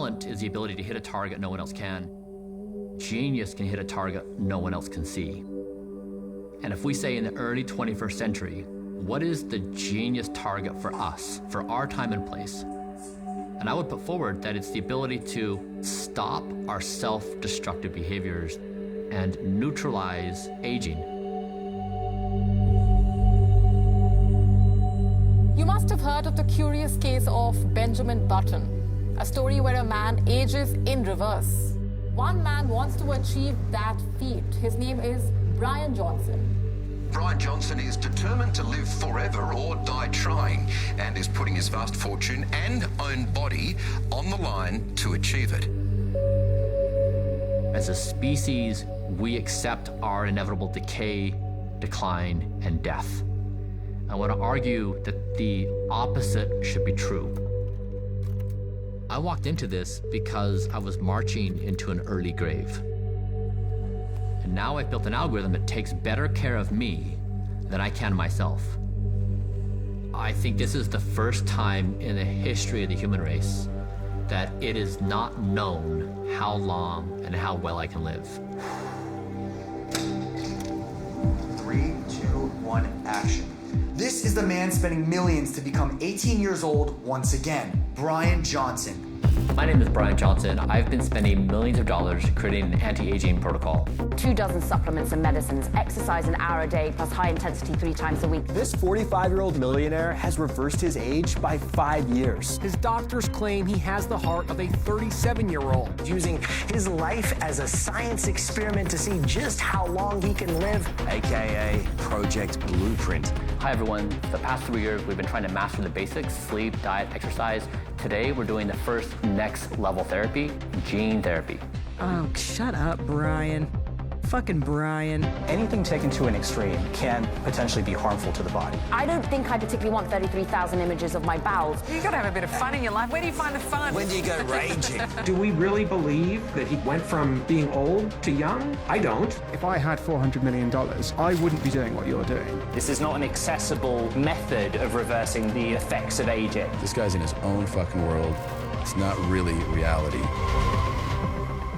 talent is the ability to hit a target no one else can. Genius can hit a target no one else can see. And if we say in the early 21st century, what is the genius target for us, for our time and place? And I would put forward that it's the ability to stop our self-destructive behaviors and neutralize aging. You must have heard of the curious case of Benjamin Button, a story where a man ages in reverse. One man wants to achieve that feat. His name is Brian Johnson. Brian Johnson is determined to live forever or die trying, and is putting his vast fortune and own body on the line to achieve it. As a species, we accept our inevitable decay, decline, and death. I want to argue that the opposite should be true. I walked into this because I was marching into an early grave. And now I've built an algorithm that takes better care of me than I can myself. I think this is the first time in the history of the human race that it is not known how long and how well I can live. 3, 2, 1, action. This is the man spending millions to become 18 years old once again, Brian Johnson. My name is Brian Johnson. I've been spending millions of dollars creating an anti-aging protocol. 24 supplements and medicines, exercise an hour a day, plus high intensity 3 times a week. This 45-year-old millionaire has reversed his age by 5 years. His doctors claim he has the heart of a 37-year-old. Using his life as a science experiment to see just how long he can live. AKA Project Blueprint. Hi everyone. The past 3 years we've been trying to master the basics, sleep, diet, exercise. Today we're doing the first next level therapy, gene therapy. Oh, shut up, Brian. Fucking Brian. Anything taken to an extreme can potentially be harmful to the body. I don't think I particularly want 33,000 images of my bowels. You gotta have a bit of fun in your life. Where do you find the fun? When do you go raging? Do we really believe that he went from being old to young? I don't. If I had $400 million, I wouldn't be doing what you're doing. This is not an accessible method of reversing the effects of aging. This guy's in his own fucking world. It's not really reality.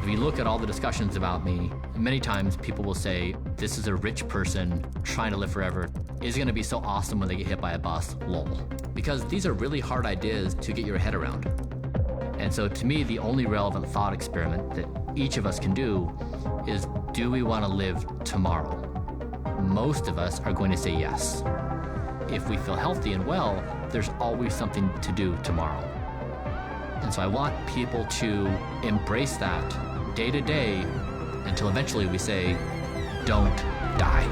If you look at all the discussions about me, many times people will say, this is a rich person trying to live forever. Is it gonna be so awesome when they get hit by a bus? Lol. Because these are really hard ideas to get your head around. And so to me, the only relevant thought experiment that each of us can do is, do we wanna live tomorrow? Most of us are going to say yes. If we feel healthy and well, there's always something to do tomorrow. And so I want people to embrace that day to day until eventually we say, don't die.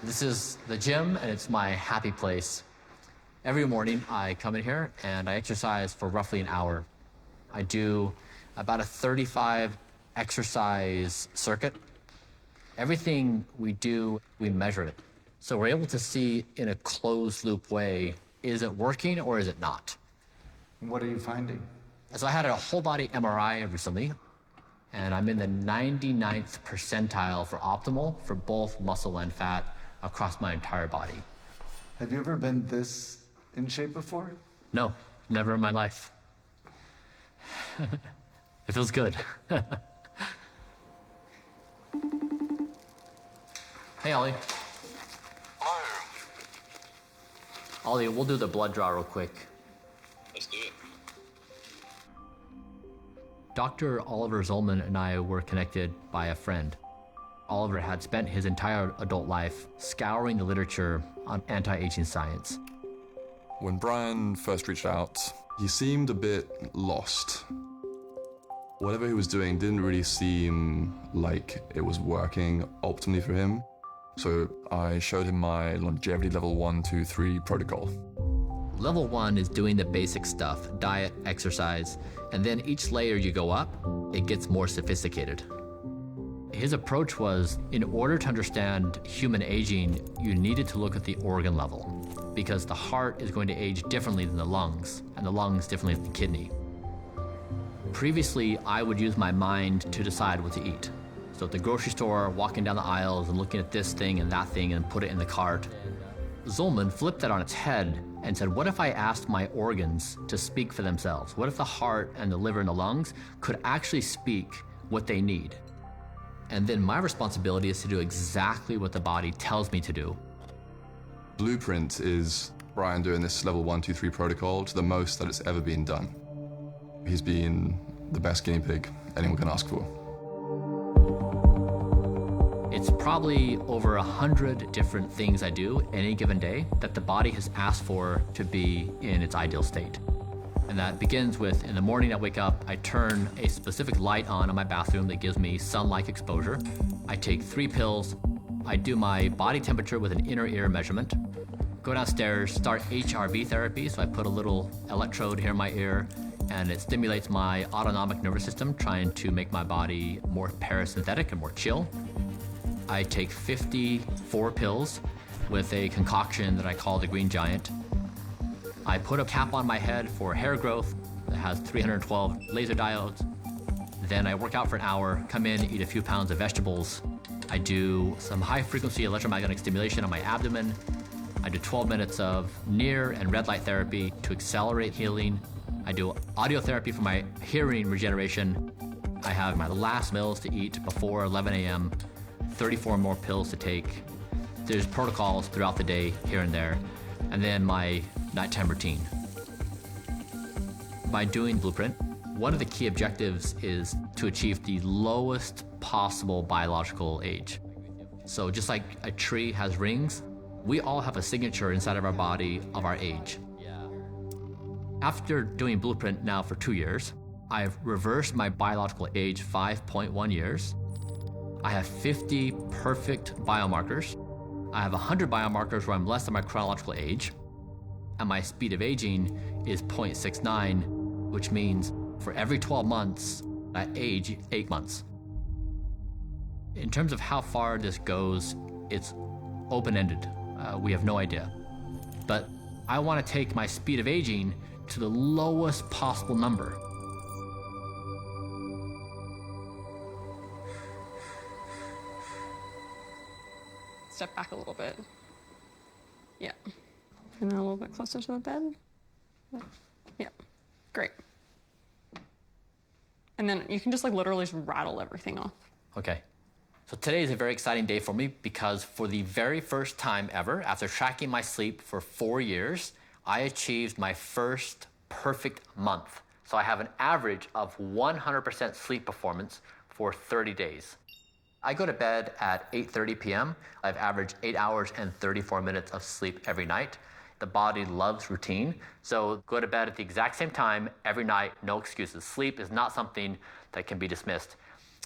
This is the gym, and it's my happy place. Every morning, I come in here, and I exercise for roughly an hour. I do about a 35 exercise circuit. Everything we do, we measure it. So we're able to see in a closed-loop way, is it working or is it not? What are you finding? So I had a whole-body MRI recently, and I'm in the 99th percentile for optimal for both muscle and fat across my entire body. Have you ever been this in shape before? No, never in my life. It feels good. Hey, Ollie. Hello. Ollie, we'll do the blood draw real quick. Let's do it. Dr. Oliver Zolman and I were connected by a friend. Oliver had spent his entire adult life scouring the literature on anti-aging science. When Brian first reached out, he seemed a bit lost. Whatever he was doing didn't really seem like it was working optimally for him. So I showed him my longevity level 1, 2, 3 protocol. Level 1 is doing the basic stuff, diet, exercise, and then each layer you go up, it gets more sophisticated. His approach was, in order to understand human aging, you needed to look at the organ level, because the heart is going to age differently than the lungs, and the lungs differently than the kidney. Previously, I would use my mind to decide what to eat. So at the grocery store, walking down the aisles and looking at this thing and that thing and put it in the cart. Zolman flipped that on its head and said, what if I asked my organs to speak for themselves? What if the heart and the liver and the lungs could actually speak what they need? And then my responsibility is to do exactly what the body tells me to do. Blueprint is Brian doing this level 1, 2, 3 protocol to the most that it's ever been done. He's been the best guinea pig anyone can ask for. It's probably over 100 different things I do any given day that the body has asked for to be in its ideal state. And that begins with, in the morning I wake up, I turn a specific light on in my bathroom that gives me sun-like exposure. I take 3 pills. I do my body temperature with an inner ear measurement. Go downstairs, start HRV therapy. So I put a little electrode here in my ear, and it stimulates my autonomic nervous system, trying to make my body more parasympathetic and more chill. I take 54 pills with a concoction that I call the Green Giant. I put a cap on my head for hair growth that has 312 laser diodes. Then I work out for an hour, come in, eat a few pounds of vegetables. I do some high-frequency electromagnetic stimulation on my abdomen. I do 12 minutes of near and red light therapy to accelerate healing. I do audio therapy for my hearing regeneration. I have my last meals to eat before 11 a.m., 34 more pills to take. There's protocols throughout the day here and there. And then my nighttime routine. By doing Blueprint, one of the key objectives is to achieve the lowest possible biological age. So just like a tree has rings, we all have a signature inside of our body of our age. After doing Blueprint now for 2 years, I've reversed my biological age 5.1 years. I have 50 perfect biomarkers. I have 100 biomarkers where I'm less than my chronological age. And my speed of aging is 0.69, which means for every 12 months, I age 8 months. In terms of how far this goes, it's open-ended. We have no idea. But I want to take my speed of aging to the lowest possible number. Step back a little bit. Yeah. And then a little bit closer to the bed. Yeah. Great. And then you can just like literally just rattle everything off. Okay. So today is a very exciting day for me because for the very first time ever, after tracking my sleep for 4 years, I achieved my first perfect month. So I have an average of 100% sleep performance for 30 days. I go to bed at 8:30 p.m. I've averaged 8 hours and 34 minutes of sleep every night. The body loves routine, so go to bed at the exact same time every night, no excuses. Sleep is not something that can be dismissed.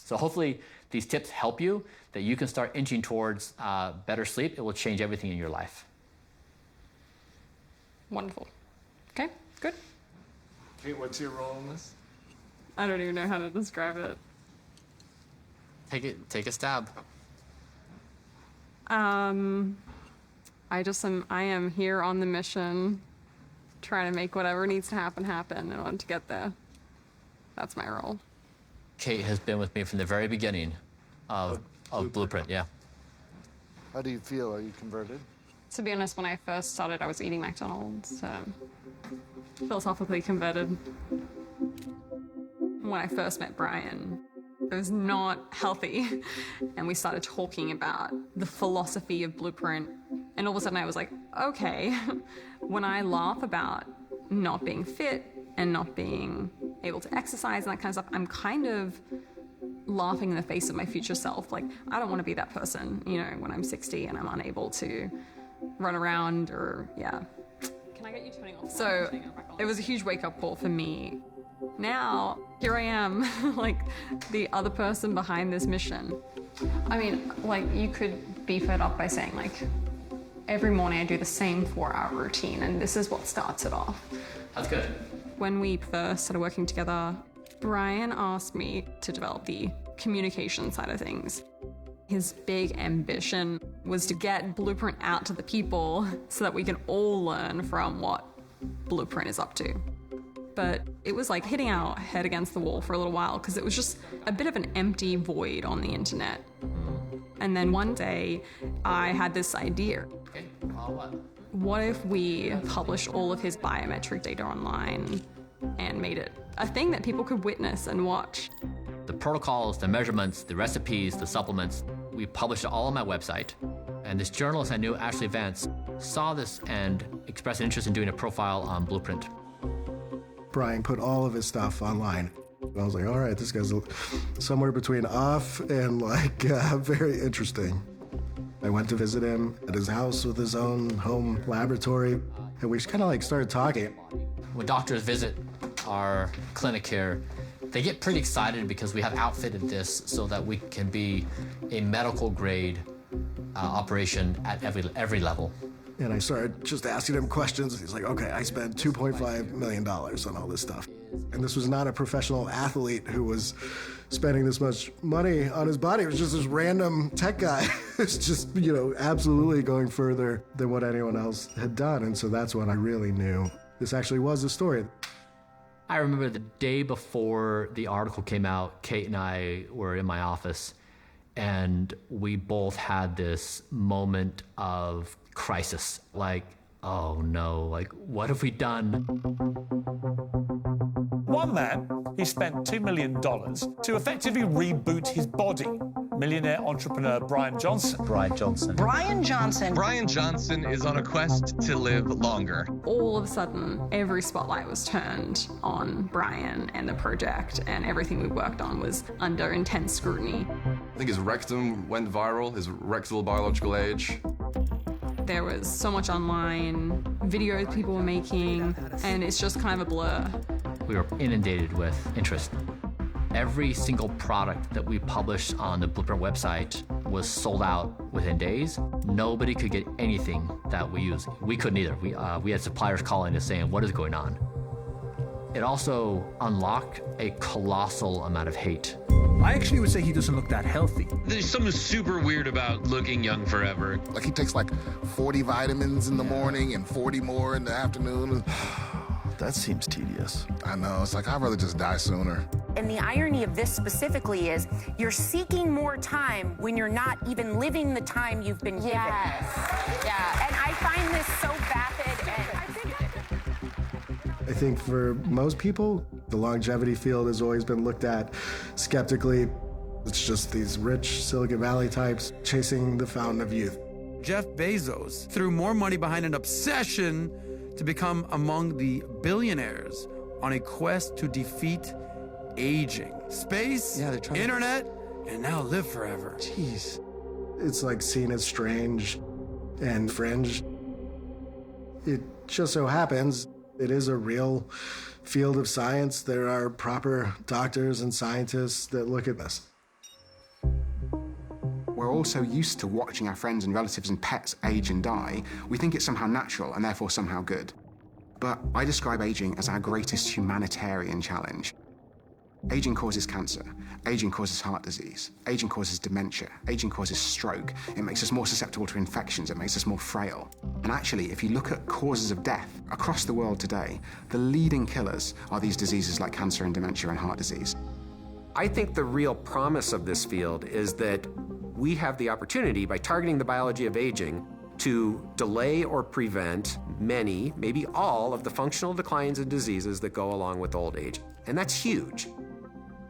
So hopefully these tips help you, that you can start inching towards better sleep. It will change everything in your life. Wonderful. Okay, good. Kate, what's your role in this? I don't even know how to describe it. Take a stab. I am here on the mission, trying to make whatever needs to happen in order to get there. That's my role. Kate has been with me from the very beginning of Blueprint, yeah. How do you feel? Are you converted? To be honest, when I first started, I was eating McDonald's, so philosophically converted. When I first met Brian, it was not healthy. And we started talking about the philosophy of Blueprint. And all of a sudden I was like, okay, when I laugh about not being fit and not being able to exercise and that kind of stuff, I'm kind of laughing in the face of my future self. Like, I don't want to be that person, you know, when I'm 60 and I'm unable to run around or, yeah. Can I get you turning off? So it was a huge wake-up call for me. Now, here I am, like the other person behind this mission. I mean, like, you could beef it up by saying, like, Every morning I do the same 4-hour routine, and this is what starts it off. That's good. When we first started working together, Brian asked me to develop the communication side of things. His big ambition was to get Blueprint out to the people so that we can all learn from what Blueprint is up to. But it was like hitting our head against the wall for a little while because it was just a bit of an empty void on the internet. And then one day I had this idea. Okay, what? What if we published all of his biometric data online and made it a thing that people could witness and watch? The protocols, the measurements, the recipes, the supplements, we published it all on my website. And this journalist I knew, Ashley Vance, saw this and expressed an interest in doing a profile on Blueprint. Brian put all of his stuff online. I was like, all right, this guy's somewhere between off and very interesting. I went to visit him at his house with his own home laboratory, and we just kind of started talking. When doctors visit our clinic here, they get pretty excited because we have outfitted this so that we can be a medical grade operation at every level. And I started just asking him questions. He's like, okay, I spent $2.5 million on all this stuff. And this was not a professional athlete who was spending this much money on his body. It was just this random tech guy who's just, absolutely going further than what anyone else had done. And so that's when I really knew this actually was a story. I remember the day before the article came out, Kate and I were in my office, and we both had this moment of crisis. Oh no, what have we done? One man, he spent $2 million to effectively reboot his body. Millionaire entrepreneur Brian Johnson. Brian Johnson is on a quest to live longer. All of a sudden, every spotlight was turned on Brian and the project, and everything we worked on was under intense scrutiny. I think his rectum went viral, his rectal biological age. There was so much online videos people were making, and it's just kind of a blur. We were inundated with interest. Every single product that we published on the Blueprint website was sold out within days. Nobody could get anything that we used. We couldn't either. We had suppliers calling us saying, what is going on? It also unlocked a colossal amount of hate. I actually would say he doesn't look that healthy. There's something super weird about looking young forever. He takes 40 vitamins in the morning and 40 more in the afternoon. That seems tedious. I know. It's I'd rather just die sooner. And the irony of this specifically is you're seeking more time when you're not even living the time you've been given. Yes. Yeah. And I find this so vapid. I think for most people, the longevity field has always been looked at skeptically. It's just these rich Silicon Valley types chasing the fountain of youth. Jeff Bezos threw more money behind an obsession to become among the billionaires on a quest to defeat aging. Space, internet, and now live forever. Jeez. It's seen as strange and fringe. It just so happens it is a real field of science. There are proper doctors and scientists that look at this. We're all so used to watching our friends and relatives and pets age and die, we think it's somehow natural and therefore somehow good. But I describe aging as our greatest humanitarian challenge. Aging causes cancer. Aging causes heart disease. Aging causes dementia. Aging causes stroke. It makes us more susceptible to infections. It makes us more frail. And actually, if you look at causes of death across the world today, the leading killers are these diseases like cancer and dementia and heart disease. I think the real promise of this field is that we have the opportunity, by targeting the biology of aging, to delay or prevent many, maybe all, of the functional declines and diseases that go along with old age. And that's huge.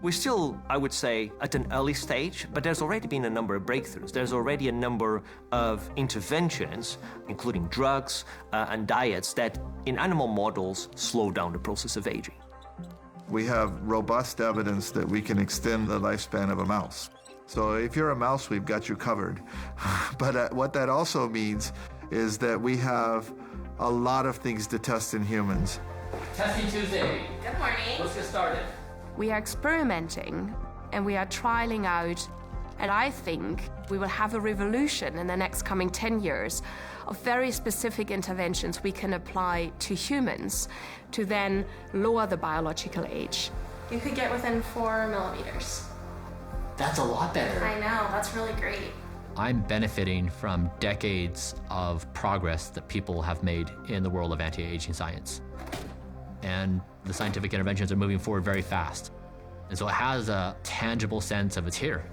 We're still, I would say, at an early stage, but there's already been a number of breakthroughs. There's already a number of interventions, including drugs and diets, that in animal models slow down the process of aging. We have robust evidence that we can extend the lifespan of a mouse. So if you're a mouse, we've got you covered. But what that also means is that we have a lot of things to test in humans. Testing Tuesday. Good morning. Let's get started. We are experimenting and we are trialing out And I think we will have a revolution in the next coming 10 years of very specific interventions we can apply to humans to then lower the biological age. You could get within 4 millimeters. That's a lot better. I know, that's really great. I'm benefiting from decades of progress that people have made in the world of anti-aging science. And the scientific interventions are moving forward very fast. And so it has a tangible sense of it's here.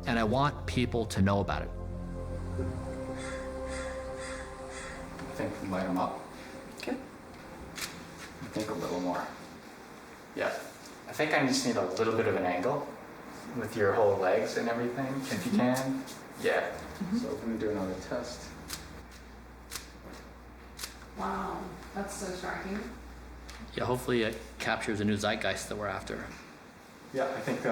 And I want people to know about it. I think light them up. Okay. I think a little more. Yeah. I think I just need a little bit of an angle with your whole legs and everything, if you can. Yeah. So we're gonna do another test. Wow, that's so striking. Yeah, hopefully it captures a new zeitgeist that we're after. Yeah, I think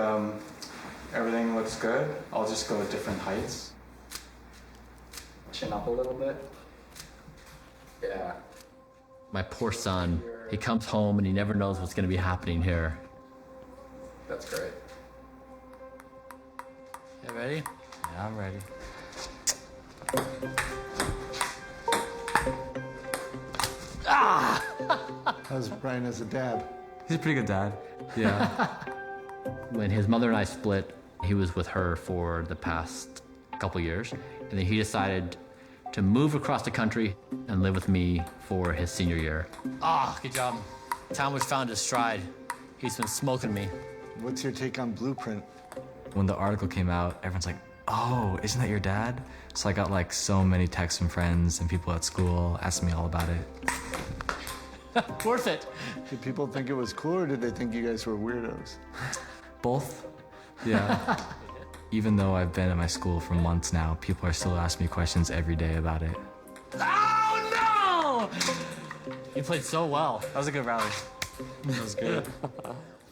everything looks good. I'll just go at different heights. Chin up a little bit. Yeah. My poor son, he comes home and he never knows what's going to be happening here. That's great. You ready? Yeah, I'm ready. How's Brian as a dad? He's a pretty good dad. Yeah. When his mother and I split, he was with her for the past couple years. And then he decided to move across the country and live with me for his senior year. Good job. Talmadge found his stride. He's been smoking me. What's your take on Blueprint? When the article came out, everyone's like, oh, isn't that your dad? So I got like so many texts from friends and people at school asking me all about it. Worth it. Did people think it was cool or did they think you guys were weirdos? Both. Yeah. Even though I've been at my school for months now, people are still asking me questions every day about it. Oh, no! You played so well. That was a good rally. That was good.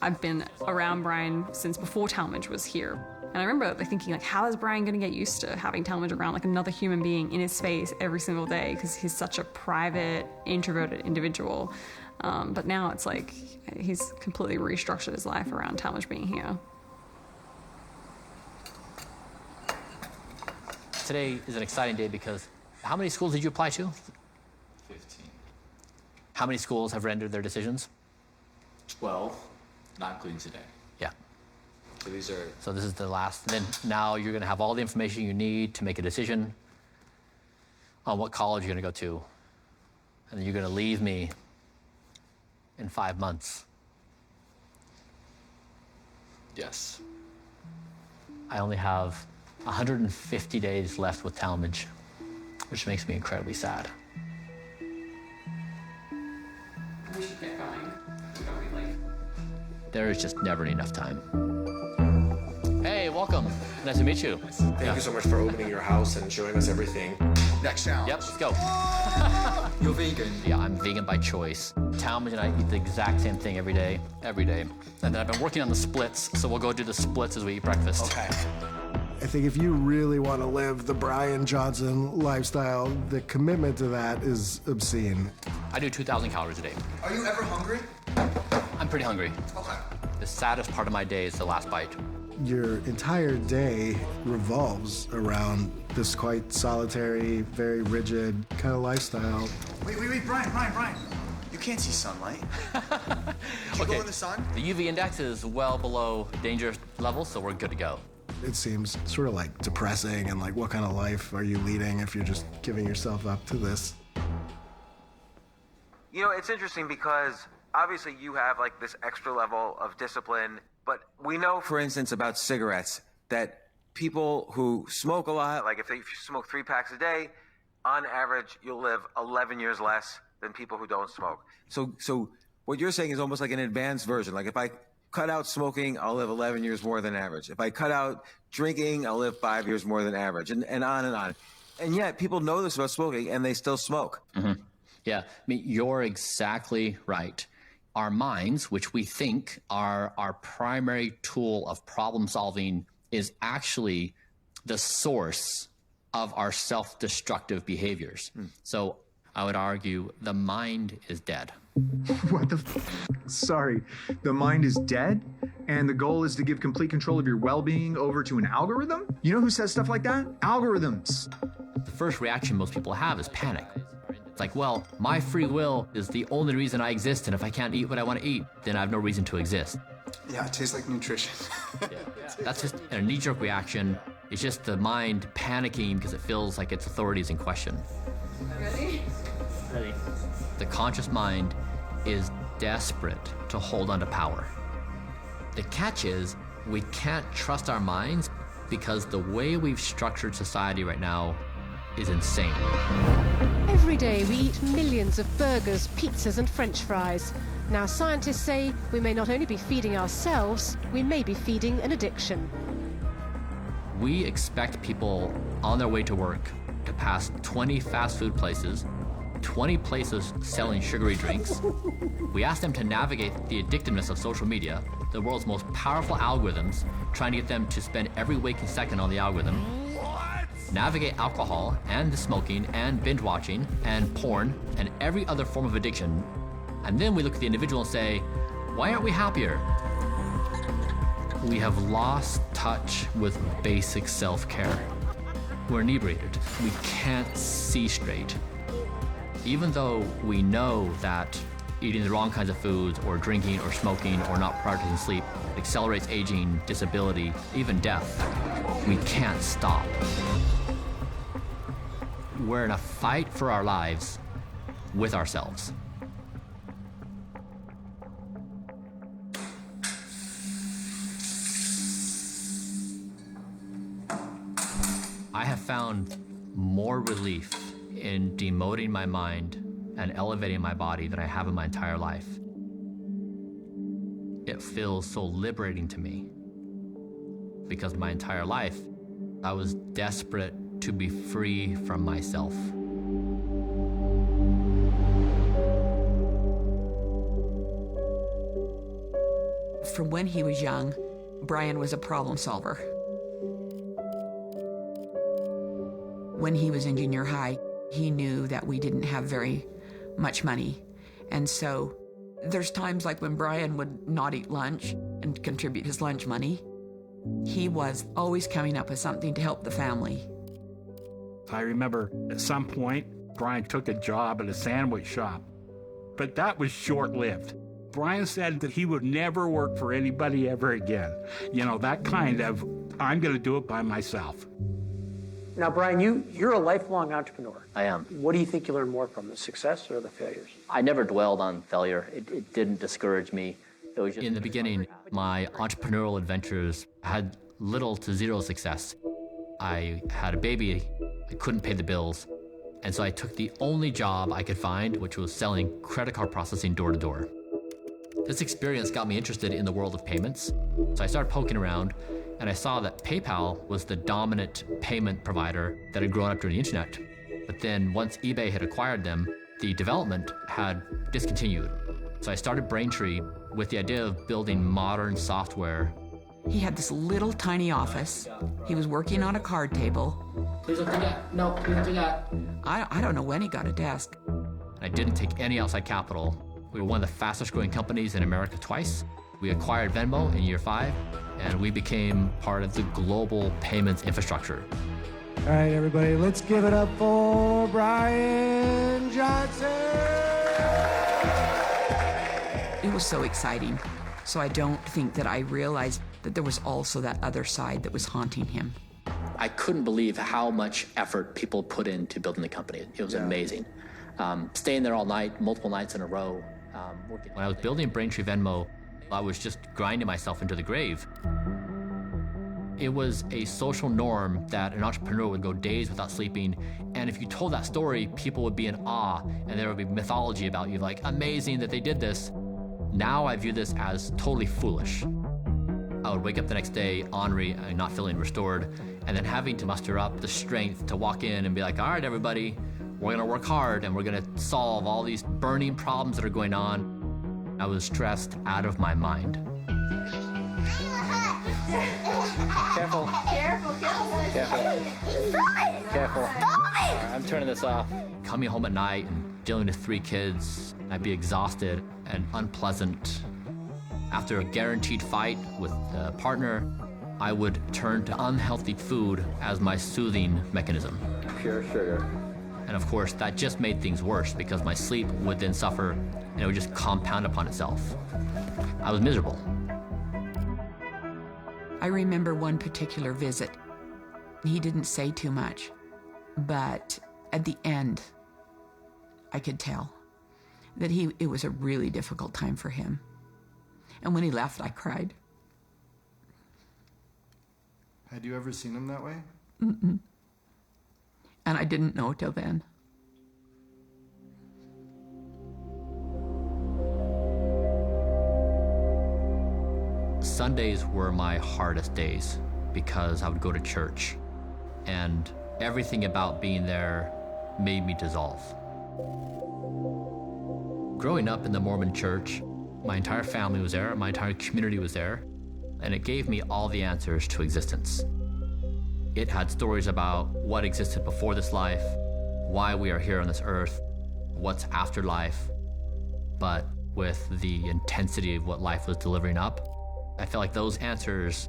I've been around Brian since before Talmadge was here. And I remember thinking, like, how is Brian going to get used to having Talmadge around like another human being in his face every single day? Because he's such a private, introverted individual. But now it's like he's completely restructured his life around Talmadge being here. Today is an exciting day because how many schools did you apply to? 15. How many schools have rendered their decisions? 12, not including today. Yeah. So these are... So this is the last. Then now you're going to have all the information you need to make a decision on what college you're going to go to. And then you're going to leave me in 5 months. Yes. I only have 150 days left with Talmadge, which makes me incredibly sad. We should get going. We don't be late. There is just never enough time. Hey, welcome. Nice to meet you. Thank you so much for opening your house and showing us everything. Next challenge. Yep, let's go. You're vegan? Yeah, I'm vegan by choice. Talmadge and I eat the exact same thing every day. And then I've been working on the splits, so we'll go do the splits as we eat breakfast. Okay. I think if you really want to live the Brian Johnson lifestyle, the commitment to that is obscene. I do 2,000 calories a day. Are you ever hungry? I'm pretty hungry. Okay. The saddest part of my day is the last bite. Your entire day revolves around this quite solitary, very rigid kind of lifestyle. Wait, Brian. You can't see sunlight. Did you go in the sun? The UV index is well below danger level, so we're good to go. It seems sort of like depressing and like what kind of life are you leading if you're just giving yourself up to this? You know, it's interesting because obviously you have like this extra level of discipline, but we know, for instance, about cigarettes that people who smoke a lot, like if you smoke 3 packs a day, on average, you'll live 11 years less than people who don't smoke. So what you're saying is almost like an advanced version. Like if I cut out smoking, I'll live 11 years more than average. If I cut out drinking, I'll live 5 years more than average, and on and on. And yet people know this about smoking and they still smoke. Mm-hmm. Yeah, I mean, you're exactly right. Our minds, which we think are our primary tool of problem solving, is actually the source of our self-destructive behaviors. So I would argue the mind is dead. What the Sorry, the mind is dead? and the goal is to give complete control of your well-being over to an algorithm? You know who says stuff like that? Algorithms. The first reaction most people have is panic. It's like, well, my free will is the only reason I exist, and if I can't eat what I want to eat, then I have no reason to exist. Yeah, it tastes like nutrition. That's just a knee-jerk reaction. It's just the mind panicking because it feels like its authority is in question. Ready? Ready. The conscious mind is desperate to hold on to power. The catch is we can't trust our minds because the way we've structured society right now is insane. Every day we eat millions of burgers, pizzas and French fries. Now scientists say we may not only be feeding ourselves, we may be feeding an addiction. We expect people on their way to work to pass 20 fast food places, 20 places selling sugary drinks. We ask them to navigate the addictiveness of social media, the world's most powerful algorithms, trying to get them to spend every waking second on the algorithm. Navigate alcohol and the smoking and binge watching and porn and every other form of addiction. And then we look at the individual and say, why aren't we happier? We have lost touch with basic self-care. We're inebriated. We can't see straight. Even though we know that eating the wrong kinds of foods or drinking or smoking or not prioritizing sleep accelerates aging, disability, even death, we can't stop. We're in a fight for our lives with ourselves. I have found more relief in demoting my mind and elevating my body than I have in my entire life. It feels so liberating to me because my entire life I was desperate to be free from myself. From when he was young, Brian was a problem solver. When he was in junior high, he knew that we didn't have very much money. And so there's times like when Brian would not eat lunch and contribute his lunch money, he was always coming up with something to help the family. I remember at some point, Brian took a job at a sandwich shop, but that was short-lived. Brian said that he would never work for anybody ever again. You know, that kind of, I'm going to do it by myself. Now, Brian, you're a lifelong entrepreneur. I am. What do you think you learned more from, the success or the failures? I never dwelled on failure. It didn't discourage me. It was just in the beginning, my entrepreneurial adventures had little to zero success. I had a baby, I couldn't pay the bills, and so I took the only job I could find, which was selling credit card processing door to door. This experience got me interested in the world of payments, so I started poking around, and I saw that PayPal was the dominant payment provider that had grown up during the internet. But then once eBay had acquired them, the development had discontinued. So I started Braintree with the idea of building modern software. He had this little tiny office. He was working on a card table. Please don't do that. No, please don't do that. I don't know when he got a desk. I didn't take any outside capital. We were one of the fastest growing companies in America twice. We acquired Venmo in year 5, and we became part of the global payments infrastructure. All right, everybody, let's give it up for Brian Johnson. It was so exciting. So I don't think that I realized that there was also that other side that was haunting him. I couldn't believe how much effort people put into building the company. It was amazing. Staying there all night, multiple nights in a row. When I was building Braintree Venmo, I was just grinding myself into the grave. It was a social norm that an entrepreneur would go days without sleeping, and if you told that story, people would be in awe, and there would be mythology about you, like, amazing that they did this. Now I view this as totally foolish. I would wake up the next day ornery and not feeling restored, and then having to muster up the strength to walk in and be like, all right, everybody, we're gonna work hard and we're gonna solve all these burning problems that are going on. I was stressed out of my mind. Careful. Careful, Careful. I'm turning this off. Coming home at night and dealing with 3 kids, I'd be exhausted and unpleasant. After a guaranteed fight with a partner, I would turn to unhealthy food as my soothing mechanism. Pure sugar. And of course, that just made things worse because my sleep would then suffer and it would just compound upon itself. I was miserable. I remember one particular visit. He didn't say too much, but at the end, I could tell that it was a really difficult time for him. And when he left, I cried. Had you ever seen him that way? Mm-mm. And I didn't know till then. Sundays were my hardest days because I would go to church and everything about being there made me dissolve. Growing up in the Mormon church, my entire family was there, my entire community was there, and it gave me all the answers to existence. It had stories about what existed before this life, why we are here on this earth, what's after life, but with the intensity of what life was delivering up, I felt like those answers,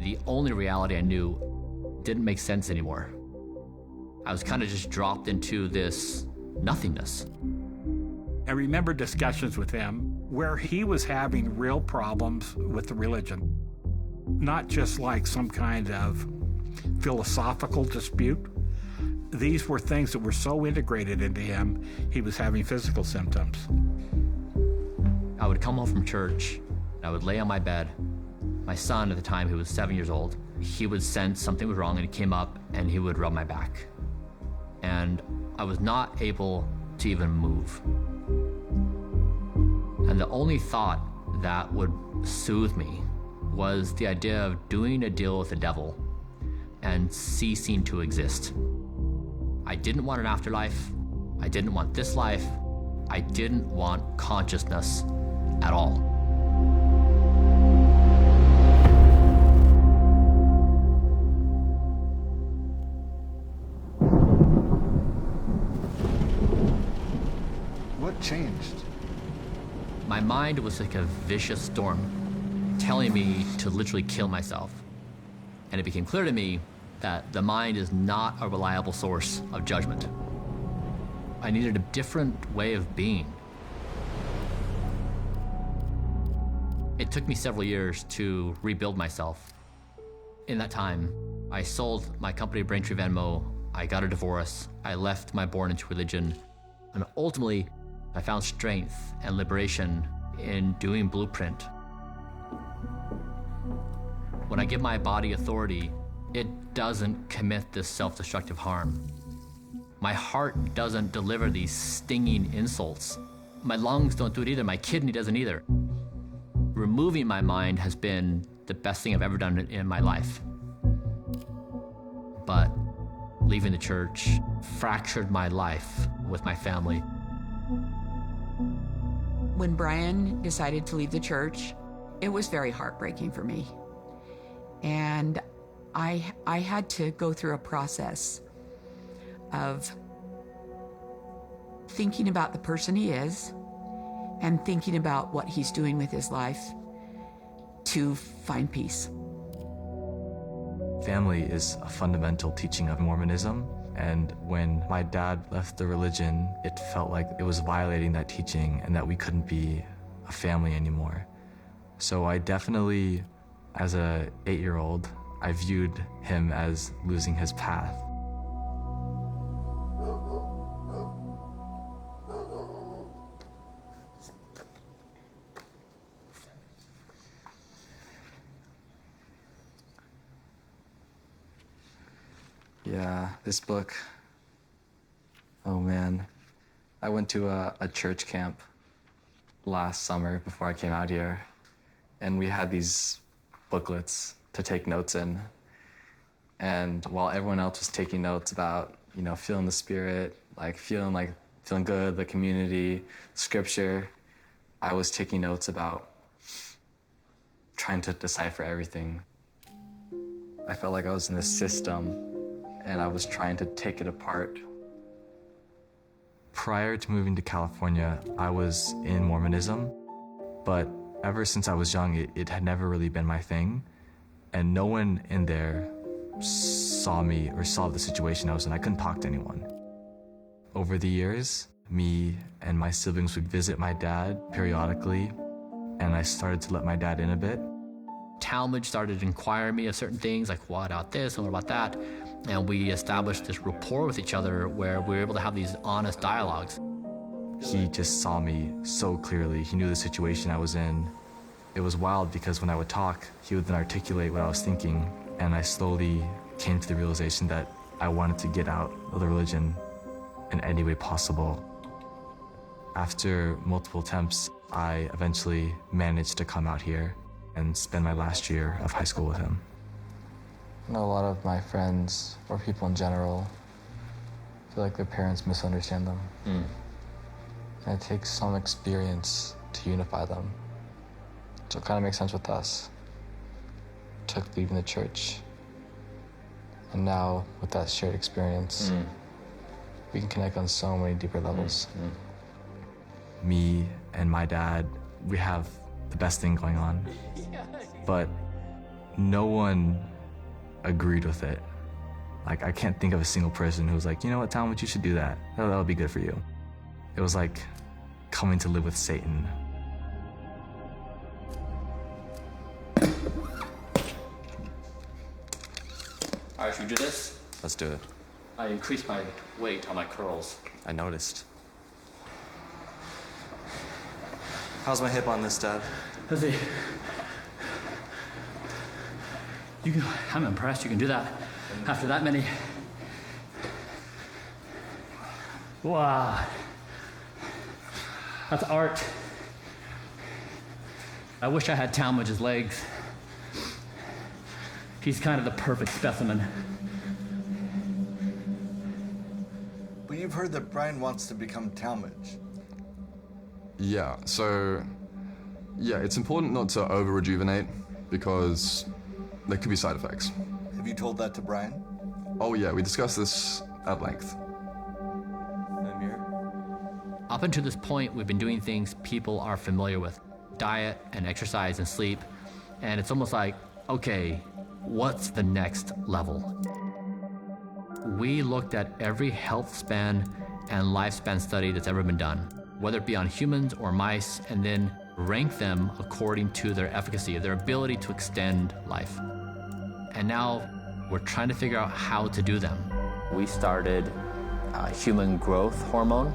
the only reality I knew, didn't make sense anymore. I was kind of just dropped into this nothingness. I remember discussions with him where he was having real problems with the religion, not just like some kind of philosophical dispute. These were things that were so integrated into him, he was having physical symptoms. I would come home from church, and I would lay on my bed. My son at the time, who was 7 years old, he would sense something was wrong and he came up and he would rub my back. And I was not able to even move. And the only thought that would soothe me was the idea of doing a deal with the devil and ceasing to exist. I didn't want an afterlife. I didn't want this life. I didn't want consciousness at all. What changed? My mind was like a vicious storm, telling me to literally kill myself. And it became clear to me that the mind is not a reliable source of judgment. I needed a different way of being. It took me several years to rebuild myself. In that time, I sold my company Braintree Venmo, I got a divorce, I left my born into religion, and ultimately, I found strength and liberation in doing Blueprint. When I give my body authority, it doesn't commit this self-destructive harm. My heart doesn't deliver these stinging insults. My lungs don't do it either, my kidney doesn't either. Removing my mind has been the best thing I've ever done in my life. But leaving the church fractured my life with my family. When Brian decided to leave the church, it was very heartbreaking for me. And I had to go through a process of thinking about the person he is and thinking about what he's doing with his life to find peace. Family is a fundamental teaching of Mormonism, and when my dad left the religion, it felt like it was violating that teaching and that we couldn't be a family anymore. So I definitely, as an 8-year-old, I viewed him as losing his path. Yeah, this book. Oh man. I went to a church camp last summer before I came out here, and we had these booklets to take notes in. And while everyone else was taking notes about, feeling the spirit, feeling good, the community, scripture, I was taking notes about trying to decipher everything. I felt like I was in this system and I was trying to take it apart. Prior to moving to California, I was in Mormonism, but Ever since I was young, it had never really been my thing, and no one in there saw me or saw the situation I was in. I couldn't talk to anyone. Over the years, me and my siblings would visit my dad periodically, and I started to let my dad in a bit. Talmage started inquiring me of certain things, like what about this and what about that, and we established this rapport with each other where we were able to have these honest dialogues. He just saw me so clearly. He knew the situation I was in. It was wild because when I would talk, he would then articulate what I was thinking, and I slowly came to the realization that I wanted to get out of the religion in any way possible. After multiple attempts, I eventually managed to come out here and spend my last year of high school with him. I know a lot of my friends, or people in general, feel like their parents misunderstand them. And it takes some experience to unify them. So it kind of makes sense with us. It took leaving the church. And now, with that shared experience, we can connect on so many deeper levels. Me and my dad, we have the best thing going on. But no one agreed with it. Like, I can't think of a single person who was like, you know what, Talmage, you should do that. That'll be good for you. It was like coming to live with Satan. All right, should we do this? Let's do it. I increased my weight on my curls. I noticed. How's my hip on this, Dad? Let's see. I'm impressed you can do that after that many. Wow. That's art. I wish I had Talmage's legs. He's kind of the perfect specimen. But you've heard that Brian wants to become Talmage. Yeah, it's important not to over-rejuvenate because there could be side effects. Have you told that to Brian? Oh yeah, we discussed this at length. Up until this point, we've been doing things people are familiar with. Diet and exercise and sleep. And it's almost like, okay, what's the next level? We looked at every health span and lifespan study that's ever been done, whether it be on humans or mice, and then rank them according to their efficacy, their ability to extend life. And now we're trying to figure out how to do them. We started human growth hormone.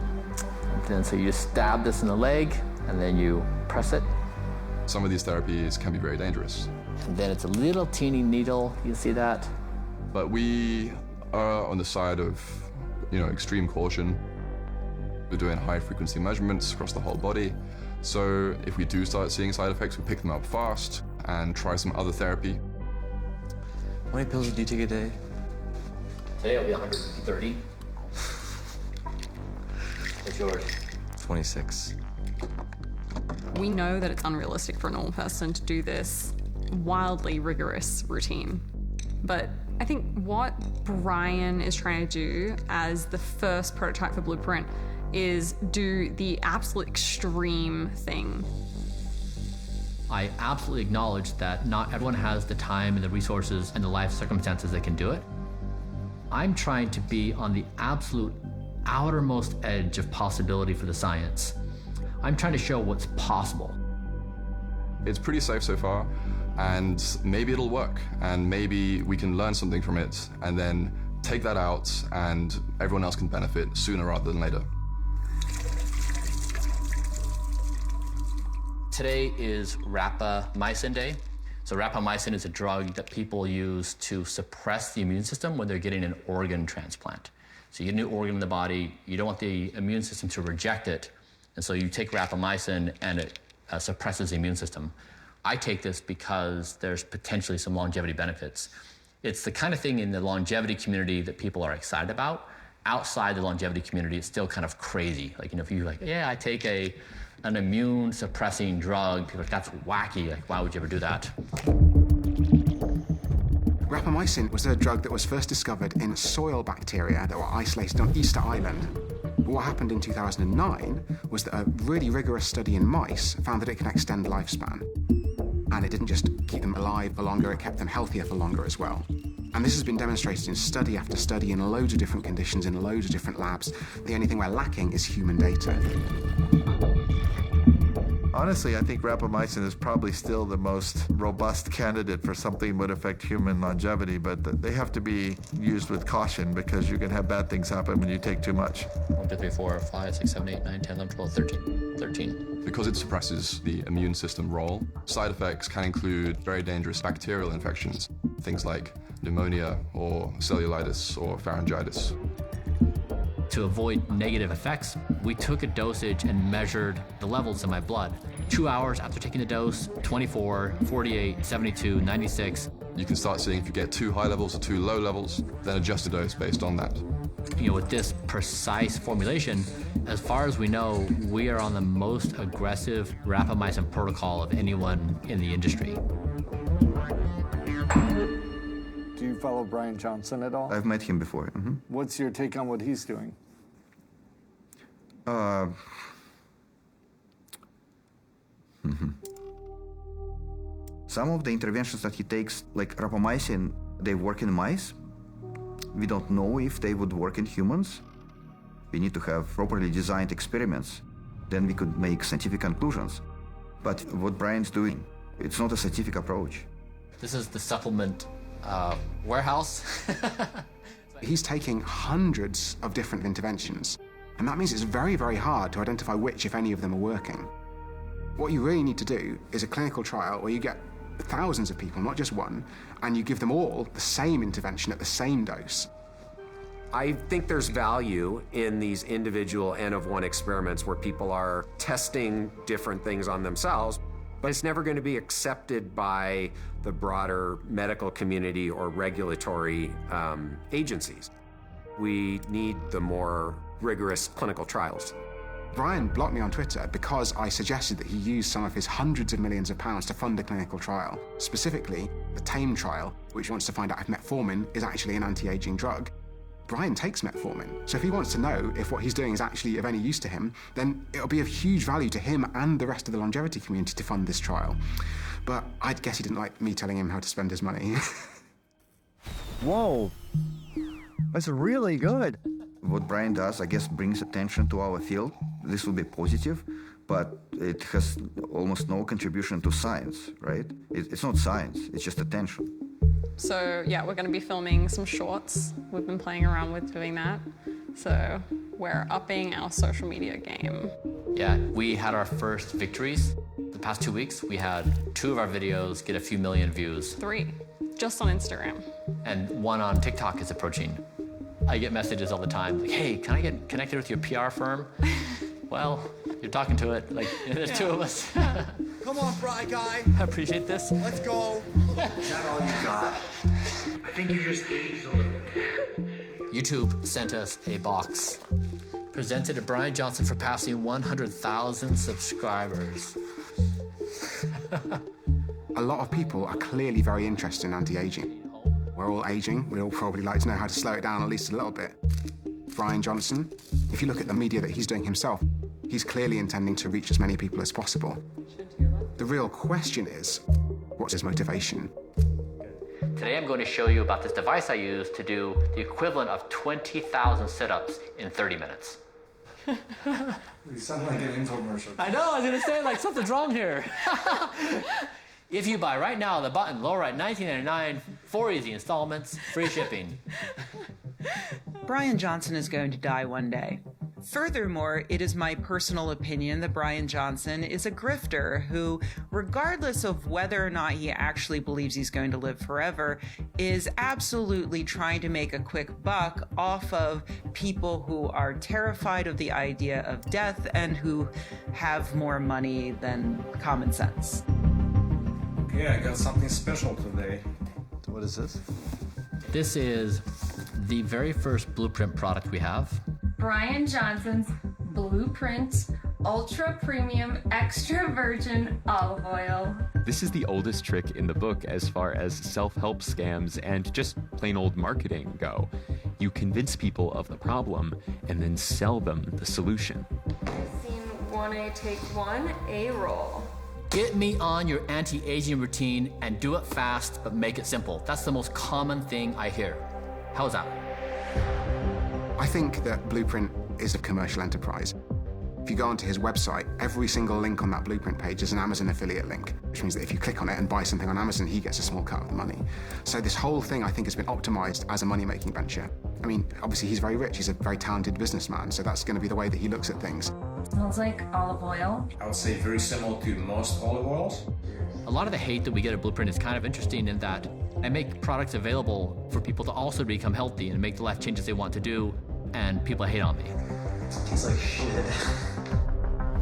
And so you stab this in the leg, and then you press it. Some of these therapies can be very dangerous. And then it's a little teeny needle, you see that? But we are on the side of, extreme caution. We're doing high-frequency measurements across the whole body. So if we do start seeing side effects, we pick them up fast and try some other therapy. How many pills do you take a day? Today it'll be 130. What's yours? 26. We know that it's unrealistic for a normal person to do this wildly rigorous routine. But I think what Brian is trying to do as the first prototype for Blueprint is do the absolute extreme thing. I absolutely acknowledge that not everyone has the time and the resources and the life circumstances that can do it. I'm trying to be on the absolute outermost edge of possibility for the science. I'm trying to show what's possible. It's pretty safe so far, and maybe it'll work, and maybe we can learn something from it, and then take that out, and everyone else can benefit sooner rather than later. Today is rapamycin day. So rapamycin is a drug that people use to suppress the immune system when they're getting an organ transplant. So you get a new organ in the body, you don't want the immune system to reject it, and so you take rapamycin and it suppresses the immune system. I take this because there's potentially some longevity benefits. It's the kind of thing in the longevity community that people are excited about. Outside the longevity community, it's still kind of crazy. Like, if you're like, yeah, I take an immune suppressing drug, people are like, that's wacky. Like, why would you ever do that? Rapamycin was a drug that was first discovered in soil bacteria that were isolated on Easter Island. But what happened in 2009 was that a really rigorous study in mice found that it can extend lifespan. And it didn't just keep them alive for longer, it kept them healthier for longer as well. And this has been demonstrated in study after study in loads of different conditions, in loads of different labs. The only thing we're lacking is human data. Honestly, I think rapamycin is probably still the most robust candidate for something that would affect human longevity, but they have to be used with caution because you can have bad things happen when you take too much. 1, 2, 3, 4, 5, 6, 7, 8, 9, 10, 11, 12, 13. Because it suppresses the immune system role, side effects can include very dangerous bacterial infections, things like pneumonia or cellulitis or pharyngitis. To avoid negative effects, we took a dosage and measured the levels in my blood. 2 hours after taking the dose, 24, 48, 72, 96. You can start seeing if you get too high levels or too low levels, then adjust the dose based on that. With this precise formulation, as far as we know, we are on the most aggressive rapamycin protocol of anyone in the industry. Do you follow Brian Johnson at all? I've met him before. Mm-hmm. What's your take on what he's doing? Some of the interventions that he takes, like rapamycin, they work in mice. We don't know if they would work in humans. We need to have properly designed experiments. Then we could make scientific conclusions. But what Brian's doing, it's not a scientific approach. This is the supplement warehouse. He's taking hundreds of different interventions, and that means it's very, very hard to identify which, if any, of them are working. What you really need to do is a clinical trial where you get thousands of people, not just one, and you give them all the same intervention at the same dose. I think there's value in these individual N-of-1 experiments where people are testing different things on themselves, but it's never going to be accepted by the broader medical community or regulatory agencies. We need the more rigorous clinical trials. Brian blocked me on Twitter because I suggested that he use some of his hundreds of millions of pounds to fund a clinical trial, specifically the TAME trial, which wants to find out if metformin is actually an anti-aging drug. Brian takes metformin, so if he wants to know if what he's doing is actually of any use to him, then it'll be of huge value to him and the rest of the longevity community to fund this trial. But I guess he didn't like me telling him how to spend his money. Whoa, that's really good. What Brian does, I guess, brings attention to our field. This will be positive, but it has almost no contribution to science, right? It's not science, it's just attention. So yeah, we're going to be filming some shorts. We've been playing around with doing that. So we're upping our social media game. Yeah, we had our first victories. The past 2 weeks, we had 2 of our videos get a few million views. 3, just on Instagram. And 1 on TikTok is approaching. I get messages all the time, like, hey, can I get connected with your PR firm? Well, you're talking to it, like, there's 2 of us. Come on, Fry Guy. I appreciate this. Let's go. Is that all you got? I think you just aged a little bit. YouTube sent us a box. Presented to Brian Johnson for passing 100,000 subscribers. A lot of people are clearly very interested in anti-aging. We're all aging. We'd all probably like to know how to slow it down at least a little bit. Brian Johnson, if you look at the media that he's doing himself, he's clearly intending to reach as many people as possible. The real question is, what's his motivation? Today I'm going to show you about this device I use to do the equivalent of 20,000 sit-ups in 30 minutes. You sound like an infomercial. I know, I was going to say, like, something's wrong here. If you buy right now the button lower at $19.99, 4 easy installments, free shipping. Brian Johnson is going to die one day. Furthermore, it is my personal opinion that Brian Johnson is a grifter who, regardless of whether or not he actually believes he's going to live forever, is absolutely trying to make a quick buck off of people who are terrified of the idea of death and who have more money than common sense. Okay, I got something special today. What is this? This is the very first Blueprint product we have. Brian Johnson's Blueprint ultra premium extra virgin olive oil. This is the oldest trick in the book as far as self-help scams and just plain old marketing go. You convince people of the problem and then sell them the solution. I've seen 1A take 1A roll. Get me on your anti-aging routine and do it fast, but make it simple. That's the most common thing I hear. How's that? I think that Blueprint is a commercial enterprise. If you go onto his website, every single link on that Blueprint page is an Amazon affiliate link, which means that if you click on it and buy something on Amazon, he gets a small cut of the money. So this whole thing, I think, has been optimized as a money-making venture. I mean, obviously, he's very rich. He's a very talented businessman, so that's going to be the way that he looks at things. Smells like olive oil. I would say very similar to most olive oils. A lot of the hate that we get at Blueprint is kind of interesting in that I make products available for people to also become healthy and make the life changes they want to do, and people hate on me. Tastes like shit.